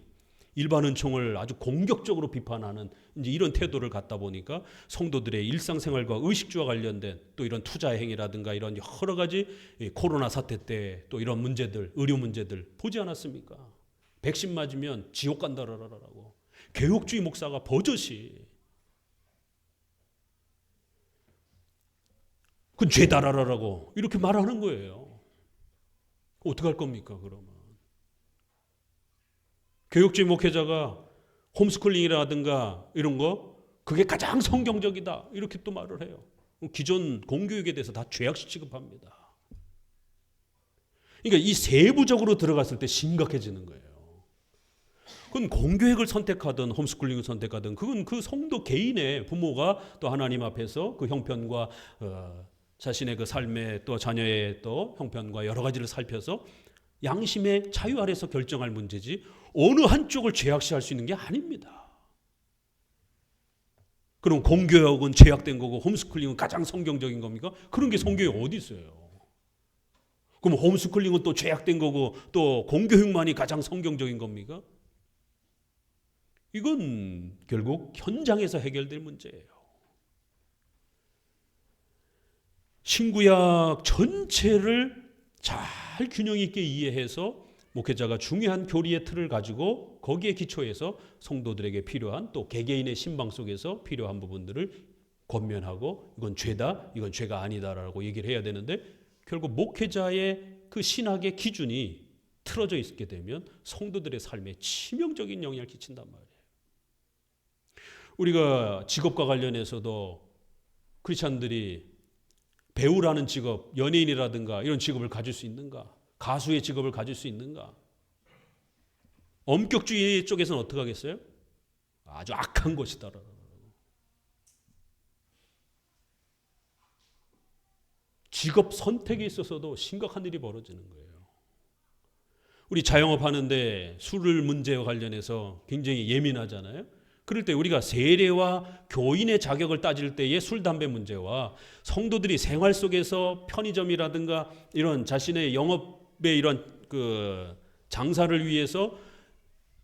일반 은총을 아주 공격적으로 비판하는 이제 이런 태도를 갖다 보니까 성도들의 일상생활과 의식주와 관련된 또 이런 투자 행위라든가 이런 여러 가지 코로나 사태 때 또 이런 문제들, 의료 문제들 보지 않았습니까? 백신 맞으면 지옥 간다라고 개혁주의 목사가 버젓이 그건 죄다라라고 이렇게 말하는 거예요. 어떡할 겁니까 그러면? 교육주의 목회자가 홈스쿨링이라든가 이런 거 그게 가장 성경적이다 이렇게 또 말을 해요. 기존 공교육에 대해서 다 죄악시 취급합니다. 그러니까 이 세부적으로 들어갔을 때 심각해지는 거예요. 그건 공교육을 선택하든 홈스쿨링을 선택하든 그건 그 성도 개인의 부모가 또 하나님 앞에서 그 형편과 자신의 그 삶의 또 자녀의 또 형편과 여러 가지를 살펴서 양심의 자유 아래서 결정할 문제지 어느 한쪽을 죄악시할 수 있는 게 아닙니다. 그럼 공교육은 죄악된 거고 홈스쿨링은 가장 성경적인 겁니까? 그런 게 성경에 어디 있어요? 그럼 홈스쿨링은 또 죄악된 거고 또 공교육만이 가장 성경적인 겁니까? 이건 결국 현장에서 해결될 문제예요. 신구약 전체를 잘 균형 있게 이해해서 목회자가 중요한 교리의 틀을 가지고 거기에 기초해서 성도들에게 필요한 또 개개인의 신방 속에서 필요한 부분들을 권면하고 이건 죄다, 이건 죄가 아니다라고 얘기를 해야 되는데 결국 목회자의 그 신학의 기준이 틀어져 있게 되면 성도들의 삶에 치명적인 영향을 끼친단 말이에요. 우리가 직업과 관련해서도 크리스찬들이 배우라는 직업, 연예인이라든가 이런 직업을 가질 수 있는가? 가수의 직업을 가질 수 있는가? 엄격주의 쪽에서는 어떻게 하겠어요? 아주 악한 것이다. 직업 선택에 있어서도 심각한 일이 벌어지는 거예요. 우리 자영업 하는데 술 문제와 관련해서 굉장히 예민하잖아요. 그럴 때 우리가 세례와 교인의 자격을 따질 때의 술, 담배 문제와 성도들이 생활 속에서 편의점이라든가 이런 자신의 영업의 이런 그 장사를 위해서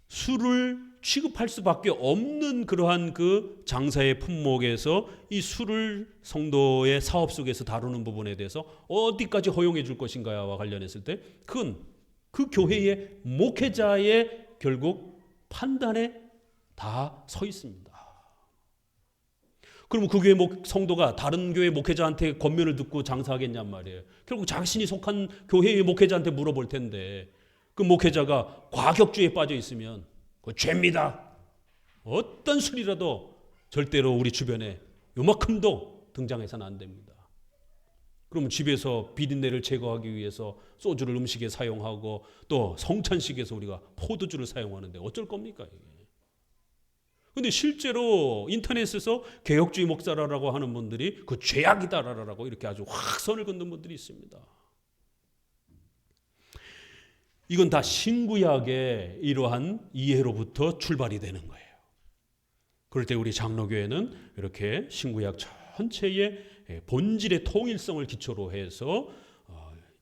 술을 취급할 수밖에 없는 그러한 그 장사의 품목에서 이 술을 성도의 사업 속에서 다루는 부분에 대해서 어디까지 허용해 줄 것인가와 관련했을 때 그건 그 교회의 목회자의 결국 판단에 다 서 있습니다. 그러면 그 교회 성도가 다른 교회 목회자한테 권면을 듣고 장사하겠냔 말이에요. 결국 자신이 속한 교회의 목회자한테 물어볼 텐데 그 목회자가 과격주의에 빠져 있으면 그 죄입니다. 어떤 술이라도 절대로 우리 주변에 요만큼도 등장해서는 안 됩니다. 그러면 집에서 비린내를 제거하기 위해서 소주를 음식에 사용하고 또 성찬식에서 우리가 포도주를 사용하는데 어쩔 겁니까 이게? 근데 실제로 인터넷에서 개혁주의 목사라고 하는 분들이 그 죄악이다라고 이렇게 아주 확 선을 긋는 분들이 있습니다. 이건 다 신구약의 이러한 이해로부터 출발이 되는 거예요. 그럴 때 우리 장로교회는 이렇게 신구약 전체의 본질의 통일성을 기초로 해서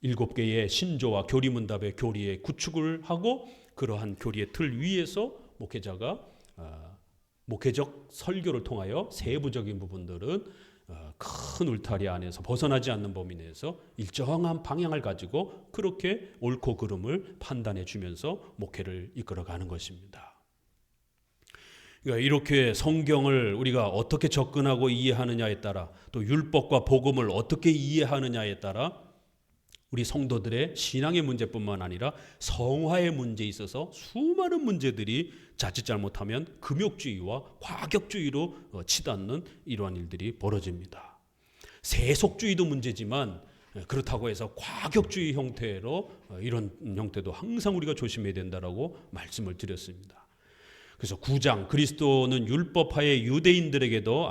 7개의 신조와 교리문답의 교리에 구축을 하고 그러한 교리의 틀 위에서 목회자가 목회적 설교를 통하여 세부적인 부분들은 큰 울타리 안에서 벗어나지 않는 범위 내에서 일정한 방향을 가지고 그렇게 옳고 그름을 판단해 주면서 목회를 이끌어가는 것입니다. 그러니까 이렇게 성경을 우리가 어떻게 접근하고 이해하느냐에 따라 또 율법과 복음을 어떻게 이해하느냐에 따라 우리 성도들의 신앙의 문제뿐만 아니라 성화의 문제에 있어서 수많은 문제들이 자칫 잘못하면 금욕주의와 과격주의로 치닫는 이러한 일들이 벌어집니다. 세속주의도 문제지만 그렇다고 해서 과격주의 형태로 이런 형태도 항상 우리가 조심해야 된다라고 말씀을 드렸습니다. 그래서 9장 그리스도는 율법하에 유대인들에게도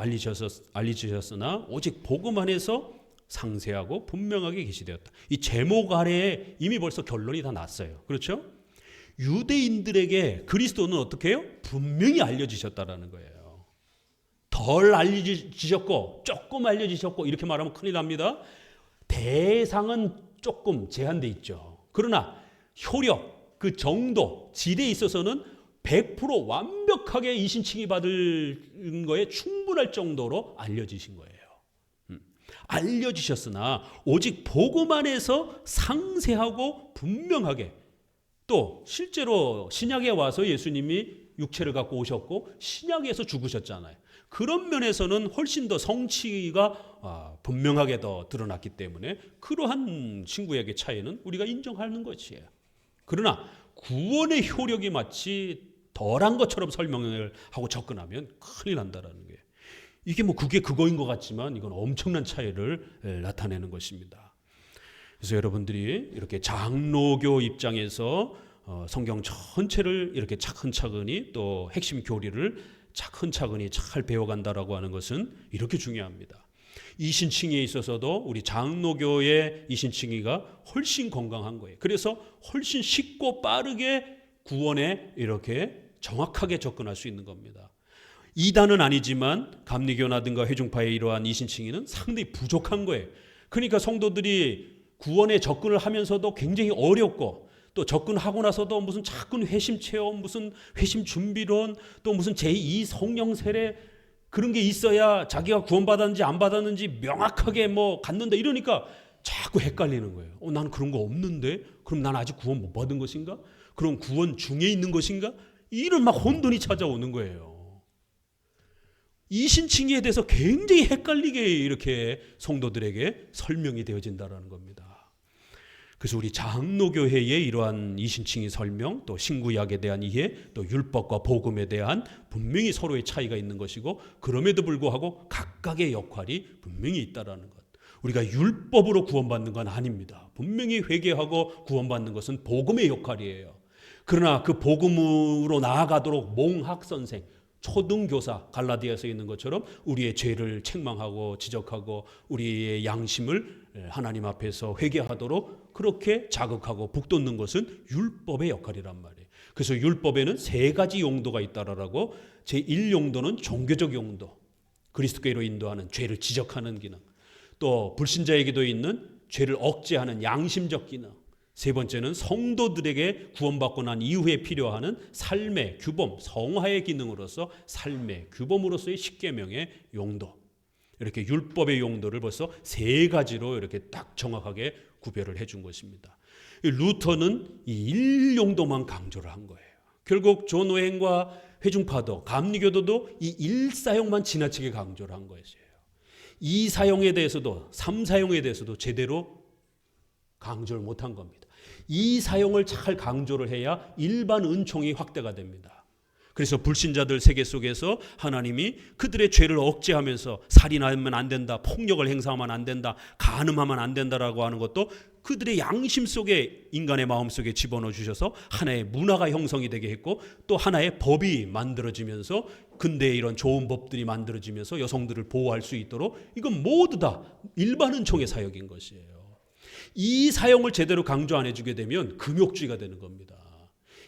알리셨으나 오직 복음 안에서 상세하고 분명하게 계시되었다. 이 제목 아래에 이미 벌써 결론이 다 났어요. 그렇죠? 유대인들에게 그리스도는 어떻게 해요? 분명히 알려지셨다라는 거예요. 덜 알려지셨고 조금 알려지셨고 이렇게 말하면 큰일 납니다. 대상은 조금 제한돼 있죠. 그러나 효력, 그 정도, 질에 있어서는 100% 완벽하게 이신칭이 받을 거에 충분할 정도로 알려지신 거예요. 알려지셨으나 오직 복음 안에서 상세하고 분명하게 또 실제로 신약에 와서 예수님이 육체를 갖고 오셨고 신약에서 죽으셨잖아요. 그런 면에서는 훨씬 더 성취가 분명하게 더 드러났기 때문에 그러한 친구에게 차이는 우리가 인정하는 것이에요. 그러나 구원의 효력이 마치 덜한 것처럼 설명을 하고 접근하면 큰일 난다라는 거예요. 이게 뭐 그게 그거인 것 같지만 이건 엄청난 차이를 나타내는 것입니다. 그래서 여러분들이 이렇게 장로교 입장에서 성경 전체를 이렇게 차근차근히 또 핵심 교리를 차근차근히 잘 배워간다라고 하는 것은 이렇게 중요합니다. 이신칭의에 있어서도 우리 장로교의 이신칭의가 훨씬 건강한 거예요. 그래서 훨씬 쉽고 빠르게 구원에 이렇게 정확하게 접근할 수 있는 겁니다. 이단은 아니지만 감리교나든가 회중파의 이러한 이신칭의는 상당히 부족한 거예요. 그러니까 성도들이 구원에 접근을 하면서도 굉장히 어렵고 또 접근하고 나서도 무슨 자꾸 회심 체험, 무슨 회심 준비론, 또 무슨 제2 성령 세례 그런 게 있어야 자기가 구원받았는지 안 받았는지 명확하게 뭐 갖는다 이러니까 자꾸 헷갈리는 거예요. 나는 그런 거 없는데 그럼 난 아직 구원 못 받은 것인가? 그럼 구원 중에 있는 것인가? 이런 막 혼돈이 찾아오는 거예요. 이신칭의에 대해서 굉장히 헷갈리게 이렇게 성도들에게 설명이 되어진다는 겁니다. 그래서 우리 장로교회의 이러한 이신칭의 설명, 또 신구약에 대한 이해, 또 율법과 복음에 대한 분명히 서로의 차이가 있는 것이고 그럼에도 불구하고 각각의 역할이 분명히 있다는 것. 우리가 율법으로 구원받는 건 아닙니다. 분명히 회개하고 구원받는 것은 복음의 역할이에요. 그러나 그 복음으로 나아가도록 몽학선생, 초등교사 갈라디아서 있는 것처럼 우리의 죄를 책망하고 지적하고 우리의 양심을 하나님 앞에서 회개하도록 그렇게 자극하고 북돋는 것은 율법의 역할이란 말이에요. 그래서 율법에는 3가지 용도가 있다라고 제1용도는 종교적 용도, 그리스도께로 인도하는 죄를 지적하는 기능, 또 불신자에게도 있는 죄를 억제하는 양심적 기능, 3번째는 성도들에게 구원받고 난 이후에 필요하는 삶의 규범, 성화의 기능으로서 삶의 규범으로서의 십계명의 용도. 이렇게 율법의 용도를 벌써 3가지로 이렇게 딱 정확하게 구별을 해준 것입니다. 루터는 이 1용도만 강조를 한 거예요. 결국 존 오행과 회중파도 감리교도도 이 1사용만 지나치게 강조를 한 것이에요. 2사용에 대해서도 3사용에 대해서도 제대로 강조를 못한 겁니다. 이 사용을 잘 강조를 해야 일반 은총이 확대가 됩니다. 그래서 불신자들 세계 속에서 하나님이 그들의 죄를 억제하면서 살인하면 안 된다, 폭력을 행사하면 안 된다, 간음하면 안 된다라고 하는 것도 그들의 양심 속에 인간의 마음 속에 집어넣어 주셔서 하나의 문화가 형성이 되게 했고 또 하나의 법이 만들어지면서 근대에 이런 좋은 법들이 만들어지면서 여성들을 보호할 수 있도록 이건 모두 다 일반 은총의 사역인 것이에요. 이 사용을 제대로 강조 안 해주게 되면 금욕주의가 되는 겁니다.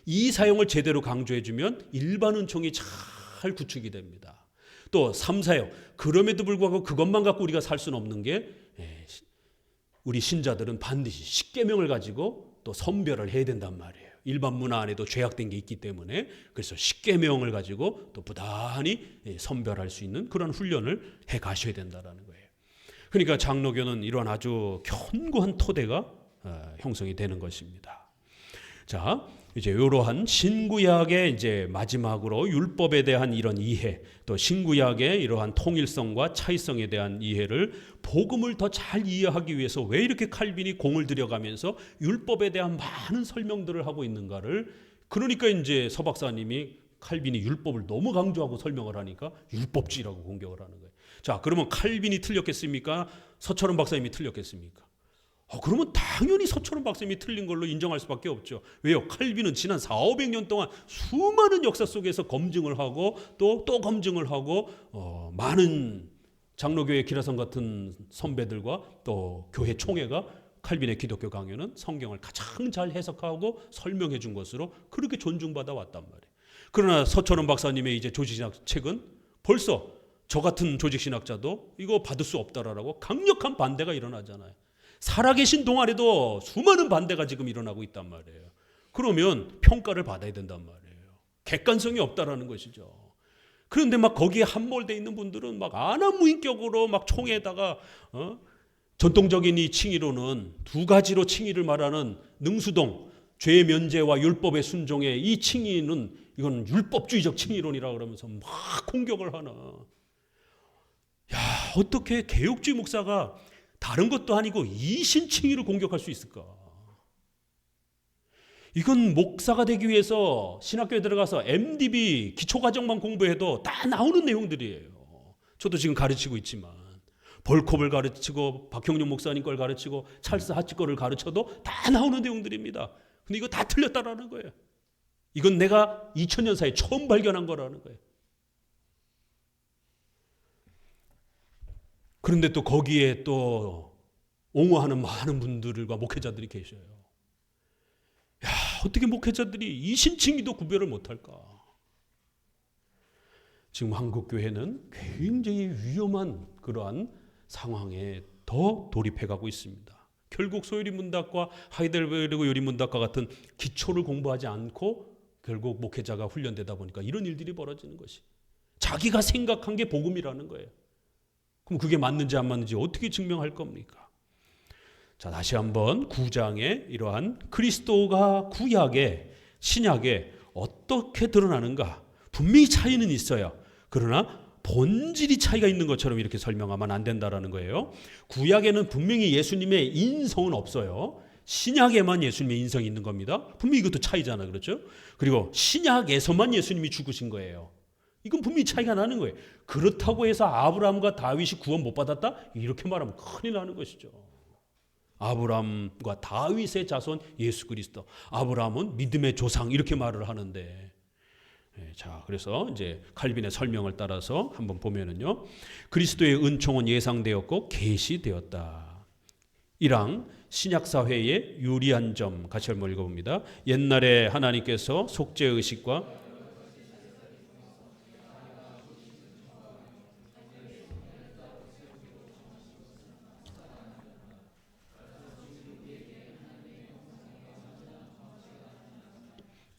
이 사용을 제대로 강조해주면 일반 은총이 잘 구축이 됩니다. 또 3사용, 그럼에도 불구하고 그것만 갖고 우리가 살 수는 없는 게 우리 신자들은 반드시 십계명을 가지고 또 선별을 해야 된단 말이에요. 일반 문화 안에도 죄악된 게 있기 때문에 그래서 십계명을 가지고 또 부단히 선별할 수 있는 그런 훈련을 해 가셔야 된다라는 거예요. 그러니까 장로교는 이런 아주 견고한 토대가 형성이 되는 것입니다. 자, 이제 이러한 신구약의 이제 마지막으로 율법에 대한 이런 이해, 또 신구약의 이러한 통일성과 차이성에 대한 이해를 복음을 더 잘 이해하기 위해서 왜 이렇게 칼빈이 공을 들여가면서 율법에 대한 많은 설명들을 하고 있는가를, 그러니까 이제 서 박사님이 칼빈이 율법을 너무 강조하고 설명을 하니까 율법주의라고 공격을 하는 거예요. 자, 그러면 칼빈이 틀렸겠습니까? 서철원 박사님이 틀렸겠습니까? 그러면 당연히 서철원 박사님이 틀린 걸로 인정할 수밖에 없죠. 왜요? 칼빈은 지난 400~500년 동안 수많은 역사 속에서 검증을 하고 또 검증을 하고 많은 장로교회 기라성 같은 선배들과 또 교회 총회가 칼빈의 기독교 강요는 성경을 가장 잘 해석하고 설명해 준 것으로 그렇게 존중받아 왔단 말이에요. 그러나 서철원 박사님의 이제 조직신학 책은 벌써 저 같은 조직신학자도 이거 받을 수 없다라고 강력한 반대가 일어나잖아요. 살아계신 동안에도 수많은 반대가 지금 일어나고 있단 말이에요. 그러면 평가를 받아야 된단 말이에요. 객관성이 없다라는 것이죠. 그런데 막 거기에 함몰되어 있는 분들은 막 안하무인격으로 막 총에다가 전통적인 이 칭의로는 두 가지로 칭의를 말하는 능수동, 죄 면제와 율법의 순종의 이 칭의는 이건 율법주의적 칭의론이라 그러면서 막 공격을 하나. 야, 어떻게 개혁주의 목사가 다른 것도 아니고 이신칭의를 공격할 수 있을까? 이건 목사가 되기 위해서 신학교에 들어가서 MDB 기초과정만 공부해도 다 나오는 내용들이에요. 저도 지금 가르치고 있지만 벌콥을 가르치고 박형룡 목사님 걸 가르치고 찰스 하치 거를 가르쳐도 다 나오는 내용들입니다. 근데 이거 다 틀렸다라는 거예요. 이건 내가 2000년 사이에 처음 발견한 거라는 거예요. 그런데 또 거기에 또 옹호하는 많은 분들과 목회자들이 계셔요. 야, 어떻게 목회자들이 이신칭의도 구별을 못할까? 지금 한국 교회는 굉장히 위험한 그러한 상황에 더 돌입해가고 있습니다. 결국 소요리 문답과 하이델베르그 요리 문답과 같은 기초를 공부하지 않고 결국 목회자가 훈련되다 보니까 이런 일들이 벌어지는 것이, 자기가 생각한 게 복음이라는 거예요. 그럼 그게 맞는지 안 맞는지 어떻게 증명할 겁니까? 자, 다시 한번 9장에 이러한 그리스도가 구약에 신약에 어떻게 드러나는가, 분명히 차이는 있어요. 그러나 본질이 차이가 있는 것처럼 이렇게 설명하면 안 된다라는 거예요. 구약에는 분명히 예수님의 인성은 없어요. 신약에만 예수님의 인성이 있는 겁니다. 분명히 이것도 차이잖아, 그렇죠? 그리고 신약에서만 예수님이 죽으신 거예요. 이건 분명히 차이가 나는 거예요. 그렇다고 해서 아브라함과 다윗이 구원 못 받았다? 이렇게 말하면 큰일 나는 것이죠. 아브라함과 다윗의 자손 예수 그리스도. 아브라함은 믿음의 조상 이렇게 말을 하는데, 자, 그래서 이제 칼빈의 설명을 따라서 한번 보면은요, 그리스도의 은총은 예상되었고 계시되었다. 이랑 신약 사회의 유리한 점 같이 한번 읽어봅니다. 옛날에 하나님께서 속죄 의식과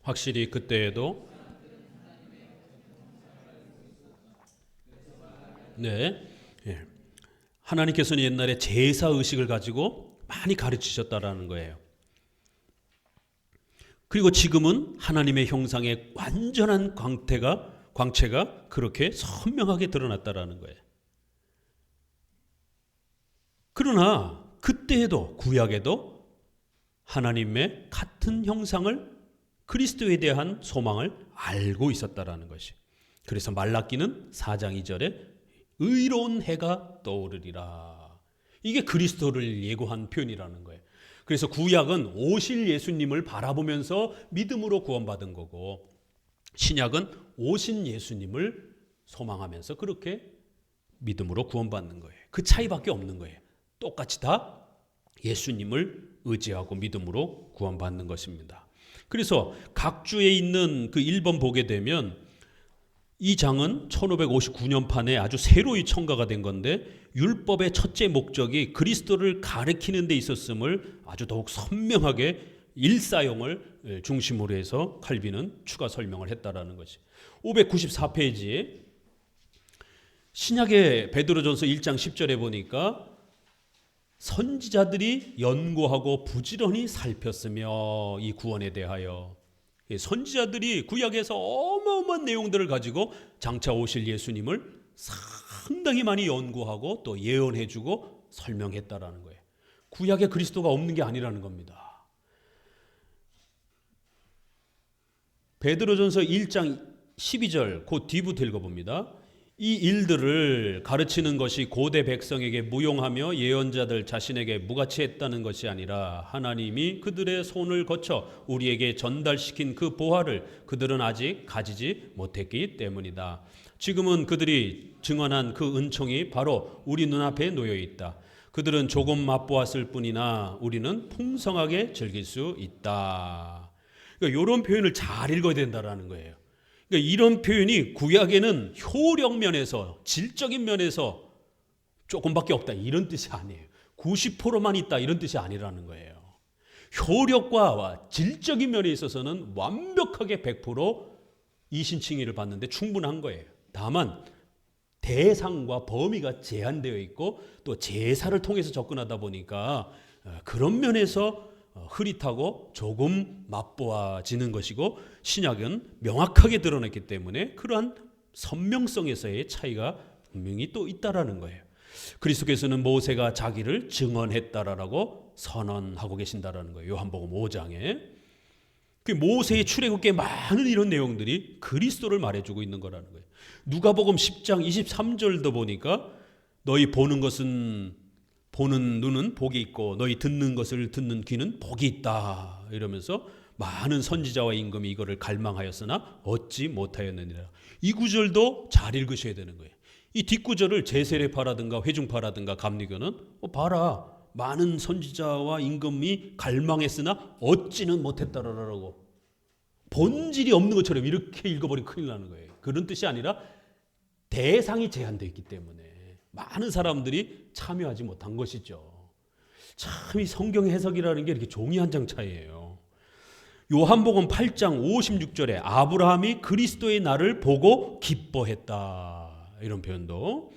확실히 그때에도 하나님께서는 옛날에 제사 의식을 가지고 많이 가르치셨다라는 거예요. 그리고 지금은 하나님의 형상의 완전한 광채가 그렇게 선명하게 드러났다라는 거예요. 그러나 그때에도 구약에도 하나님의 같은 형상을, 그리스도에 대한 소망을 알고 있었다라는 것이. 그래서 말라기는 4장 2절에 의로운 해가 떠오르리라. 이게 그리스도를 예고한 표현이라는 거예요. 그래서 구약은 오실 예수님을 바라보면서 믿음으로 구원받은 거고, 신약은 오신 예수님을 소망하면서 그렇게 믿음으로 구원받는 거예요. 그 차이밖에 없는 거예요. 똑같이 다 예수님을 의지하고 믿음으로 구원받는 것입니다. 그래서 각 주에 있는 그 1번 보게 되면 이 장은 1559년판에 아주 새로이 첨가가 된 건데 율법의 첫째 목적이 그리스도를 가리키는 데 있었음을 아주 더욱 선명하게 일사용을 중심으로 해서 칼빈은 추가 설명을 했다라는 것이. 594페이지에 신약의 베드로전서 1장 10절에 보니까 선지자들이 연구하고 부지런히 살폈으며 이 구원에 대하여, 선지자들이 구약에서 어마어마한 내용들을 가지고 장차 오실 예수님을 상당히 많이 연구하고 또 예언해주고 설명했다라는 거예요. 구약에 그리스도가 없는 게 아니라는 겁니다. 베드로전서 1장 12절 그 뒤부터 읽어봅니다. 이 일들을 가르치는 것이 고대 백성에게 무용하며 예언자들 자신에게 무가치했다는 것이 아니라 하나님이 그들의 손을 거쳐 우리에게 전달시킨 그 보화를 그들은 아직 가지지 못했기 때문이다. 지금은 그들이 증언한 그 은총이 바로 우리 눈앞에 놓여 있다. 그들은 조금 맛보았을 뿐이나 우리는 풍성하게 즐길 수 있다. 그러니까 이런 표현을 잘 읽어야 된다는 거예요. 그러니까 이런 표현이 구약에는 효력 면에서, 질적인 면에서 조금밖에 없다 이런 뜻이 아니에요. 90%만 있다 이런 뜻이 아니라는 거예요. 효력과 질적인 면에 있어서는 완벽하게 100% 이신칭의를 받는데 충분한 거예요. 다만 대상과 범위가 제한되어 있고 또 제사를 통해서 접근하다 보니까 그런 면에서 흐릿하고 조금 맛보아지는 것이고, 신약은 명확하게 드러냈기 때문에 그러한 선명성에서의 차이가 분명히 또 있다라는 거예요. 그리스도께서는 모세가 자기를 증언했다라고 선언하고 계신다라는 거예요. 요한복음 5장에 그 모세의 출애굽기에 많은 이런 내용들이 그리스도를 말해주고 있는 거라는 거예요. 누가복음 10장 23절도 보니까 너희 보는 눈은 복이 있고 너희 듣는 것을 듣는 귀는 복이 있다 이러면서 많은 선지자와 임금이 이거를 갈망하였으나 얻지 못하였느니라. 이 구절도 잘 읽으셔야 되는 거예요. 이 뒷구절을 제세례파라든가 회중파라든가 감리교는 봐라, 많은 선지자와 임금이 갈망했으나 얻지는 못했다라고 본질이 없는 것처럼 이렇게 읽어버리면 큰일 나는 거예요. 그런 뜻이 아니라 대상이 제한되어 있기 때문에 많은 사람들이 참여하지 못한 것이죠. 참 이 성경 해석이라는 게 이렇게 종이 한 장 차이예요. 요한복음 8장 56절에 아브라함이 그리스도의 날을 보고 기뻐했다 이런 표현도,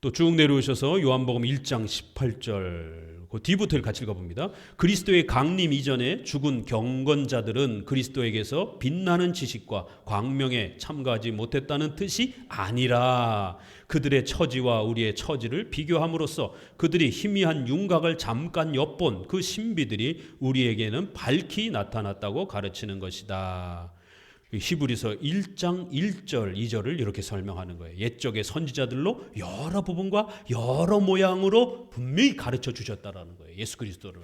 또 쭉 내려오셔서 요한복음 1장 18절 그 뒤부터 같이 읽어봅니다. 그리스도의 강림 이전에 죽은 경건자들은 그리스도에게서 빛나는 지식과 광명에 참가하지 못했다는 뜻이 아니라 그들의 처지와 우리의 처지를 비교함으로써 그들이 희미한 윤곽을 잠깐 엿본 그 신비들이 우리에게는 밝히 나타났다고 가르치는 것이다. 히브리서 1장 1절 2절을 이렇게 설명하는 거예요. 옛적의 선지자들로 여러 부분과 여러 모양으로 분명히 가르쳐 주셨다라는 거예요. 예수 그리스도를.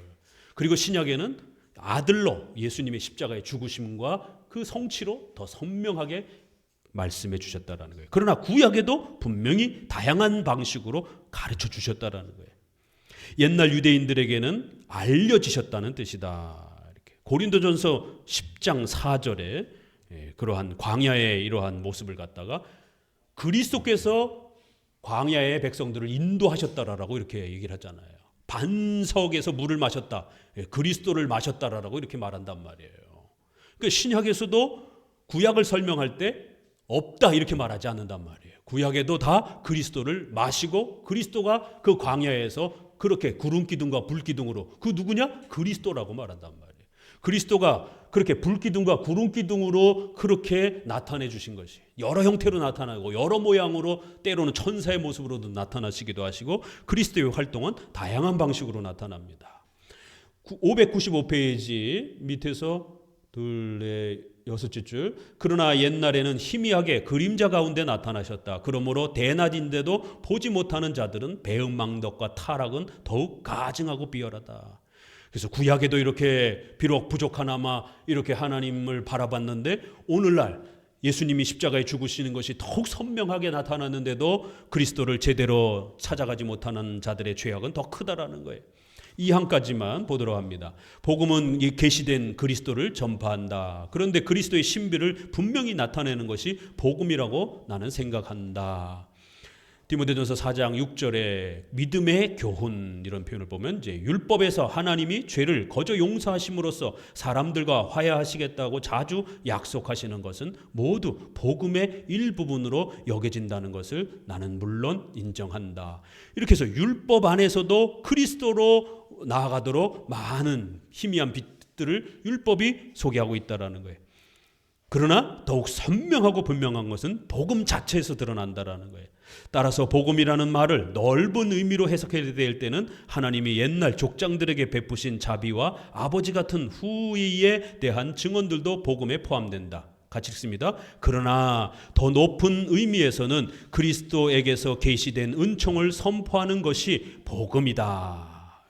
그리고 신약에는 아들로 예수님의 십자가의 죽으심과 그 성취로 더 선명하게 말씀해 주셨다라는 거예요. 그러나 구약에도 분명히 다양한 방식으로 가르쳐 주셨다라는 거예요. 옛날 유대인들에게는 알려지셨다는 뜻이다. 이렇게. 고린도전서 10장 4절에 그러한 광야의 이러한 모습을 갖다가 그리스도께서 광야의 백성들을 인도하셨다라고 이렇게 얘기를 하잖아요. 반석에서 물을 마셨다, 그리스도를 마셨다라고 이렇게 말한단 말이에요. 그러니까 신약에서도 구약을 설명할 때 없다 이렇게 말하지 않는단 말이에요. 구약에도 다 그리스도를 마시고 그리스도가 그 광야에서 그렇게 구름 기둥과 불 기둥으로, 그 누구냐? 그리스도라고 말한단 말이에요. 그리스도가 그렇게 불기둥과 구름기둥으로 그렇게 나타내 주신 것이, 여러 형태로 나타나고 여러 모양으로 때로는 천사의 모습으로도 나타나시기도 하시고 그리스도의 활동은 다양한 방식으로 나타납니다. 595페이지 밑에서 여섯째 줄, 그러나 옛날에는 희미하게 그림자 가운데 나타나셨다. 그러므로 대낮인데도 보지 못하는 자들은 배은망덕과 타락은 더욱 가증하고 비열하다. 그래서 구약에도 이렇게 비록 부족하나마 이렇게 하나님을 바라봤는데 오늘날 예수님이 십자가에 죽으시는 것이 더욱 선명하게 나타났는데도 그리스도를 제대로 찾아가지 못하는 자들의 죄악은 더 크다라는 거예요. 2항까지만 보도록 합니다. 복음은 이 계시된 그리스도를 전파한다. 그런데 그리스도의 신비를 분명히 나타내는 것이 복음이라고 나는 생각한다. 디모데전서 4장 6절에 믿음의 교훈 이런 표현을 보면 이제 율법에서 하나님이 죄를 거저 용서하심으로써 사람들과 화해하시겠다고 자주 약속하시는 것은 모두 복음의 일부분으로 여겨진다는 것을 나는 물론 인정한다. 이렇게 해서 율법 안에서도 그리스도로 나아가도록 많은 희미한 빛들을 율법이 소개하고 있다는 거예요. 그러나 더욱 선명하고 분명한 것은 복음 자체에서 드러난다는 거예요. 따라서 복음이라는 말을 넓은 의미로 해석해야 될 때는 하나님이 옛날 족장들에게 베푸신 자비와 아버지 같은 후의에 대한 증언들도 복음에 포함된다. 같이 읽습니다. 그러나 더 높은 의미에서는 그리스도에게서 계시된 은총을 선포하는 것이 복음이다.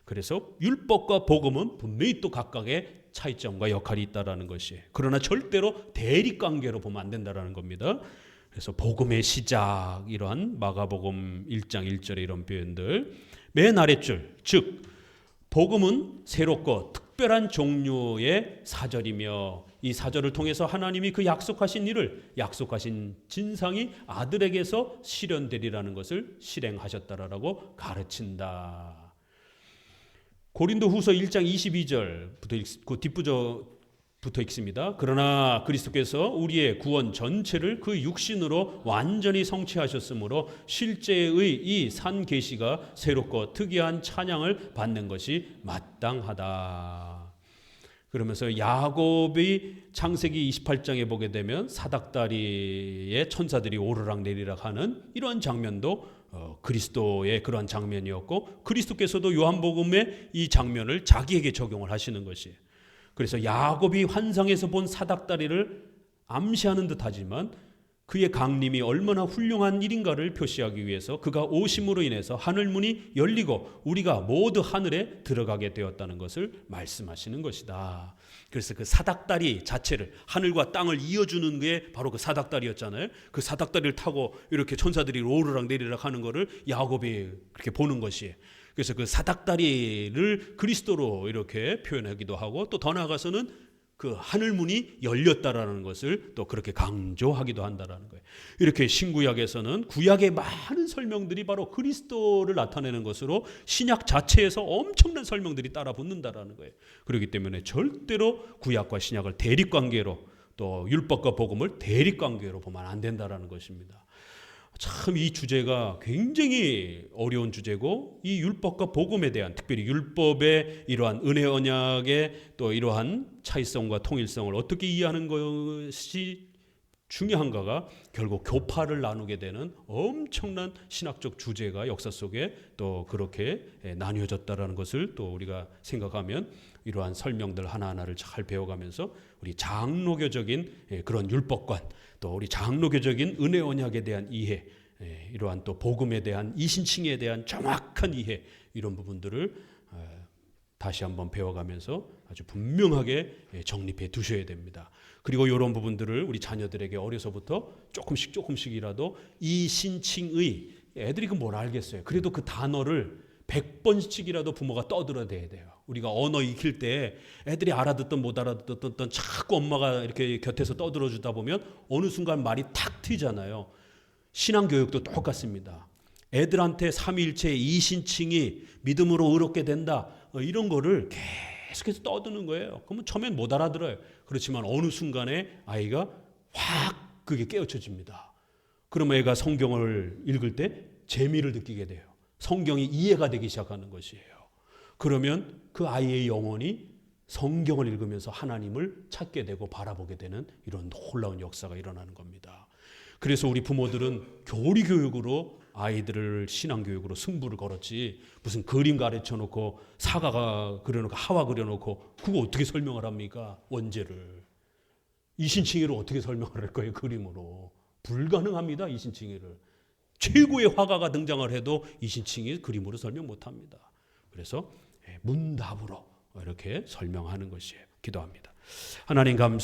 그래서 율법과 복음은 분명히 또 각각의 차이점과 역할이 있다는 것이에요. 그러나 절대로 대립관계로 보면 안 된다는 겁니다. 그래서 복음의 시작, 이러한 마가복음 1장 1절의 이런 표현들, 맨 아랫줄, 즉 복음은 새롭고 특별한 종류의 사절이며 이 사절을 통해서 하나님이 그 약속하신 일을, 약속하신 진상이 아들에게서 실현되리라는 것을 실행하셨다라고 가르친다. 고린도 후서 1장 22절부터 그 뒷부분부터 읽습니다. 그러나 그리스도께서 우리의 구원 전체를 그 육신으로 완전히 성취하셨으므로 실제의 이 산 계시가 새롭고 특이한 찬양을 받는 것이 마땅하다. 그러면서 야곱이 창세기 28장에 보게 되면 사닥다리에 천사들이 오르락 내리락 하는 이러한 장면도 그리스도의 그러한 장면이었고, 그리스도께서도 요한복음의 이 장면을 자기에게 적용을 하시는 것이에요. 그래서 야곱이 환상에서 본 사닥다리를 암시하는 듯하지만 그의 강림이 얼마나 훌륭한 일인가를 표시하기 위해서 그가 오심으로 인해서 하늘문이 열리고 우리가 모두 하늘에 들어가게 되었다는 것을 말씀하시는 것이다. 그래서 그 사닥다리 자체를, 하늘과 땅을 이어주는 게 바로 그 사닥다리였잖아요. 그 사닥다리를 타고 이렇게 천사들이 오르락 내리락 하는 것을 야곱이 그렇게 보는 것이에요. 그래서 그 사닥다리를 그리스도로 이렇게 표현하기도 하고, 또 더 나아가서는 그 하늘문이 열렸다라는 것을 또 그렇게 강조하기도 한다라는 거예요. 이렇게 신구약에서는 구약의 많은 설명들이 바로 그리스도를 나타내는 것으로 신약 자체에서 엄청난 설명들이 따라 붙는다라는 거예요. 그렇기 때문에 절대로 구약과 신약을 대립관계로, 또 율법과 복음을 대립관계로 보면 안 된다라는 것입니다. 참 이 주제가 굉장히 어려운 주제고, 이 율법과 복음에 대한, 특별히 율법의 이러한 은혜 언약의 또 이러한 차이성과 통일성을 어떻게 이해하는 것이 중요한가가 결국 교파를 나누게 되는 엄청난 신학적 주제가 역사 속에 또 그렇게 나뉘어졌다라는 것을 또 우리가 생각하면, 이러한 설명들 하나하나를 잘 배워가면서 우리 장로교적인 그런 율법관, 또 우리 장로교적인 은혜 언약에 대한 이해, 이러한 또 복음에 대한 이신칭에 대한 정확한 이해, 이런 부분들을 다시 한번 배워가면서 아주 분명하게 정립해 두셔야 됩니다. 그리고 이런 부분들을 우리 자녀들에게 어려서부터 조금씩이라도 이신칭의, 애들이 그 뭘 알겠어요. 그래도 그 단어를 100번씩이라도 부모가 떠들어대야 돼요. 우리가 언어 익힐 때 애들이 알아듣든 못 알아듣든 자꾸 엄마가 이렇게 곁에서 떠들어 주다 보면 어느 순간 말이 탁 트이잖아요. 신앙교육도 똑같습니다. 애들한테 삼위일체의 이신칭이 믿음으로 의롭게 된다, 이런 거를 계속해서 떠드는 거예요. 그러면 처음엔 못 알아들어요. 그렇지만 어느 순간에 아이가 확 그게 깨우쳐집니다. 그러면 애가 성경을 읽을 때 재미를 느끼게 돼요. 성경이 이해가 되기 시작하는 것이에요. 그러면 그 아이의 영혼이 성경을 읽으면서 하나님을 찾게 되고 바라보게 되는 이런 놀라운 역사가 일어나는 겁니다. 그래서 우리 부모들은 교리 교육으로 아이들을 신앙교육으로 승부를 걸었지, 무슨 그림 가르쳐 놓고 사과가 그려놓고 하와 그려놓고 그거 어떻게 설명을 합니까? 원죄를. 이신칭의를 어떻게 설명을 할 거예요? 그림으로. 불가능합니다. 이신칭의를. 최고의 화가가 등장을 해도 이신칭의 그림으로 설명 못합니다. 그래서 문답으로 이렇게 설명하는 것이에요. 기도합니다. 하나님 감사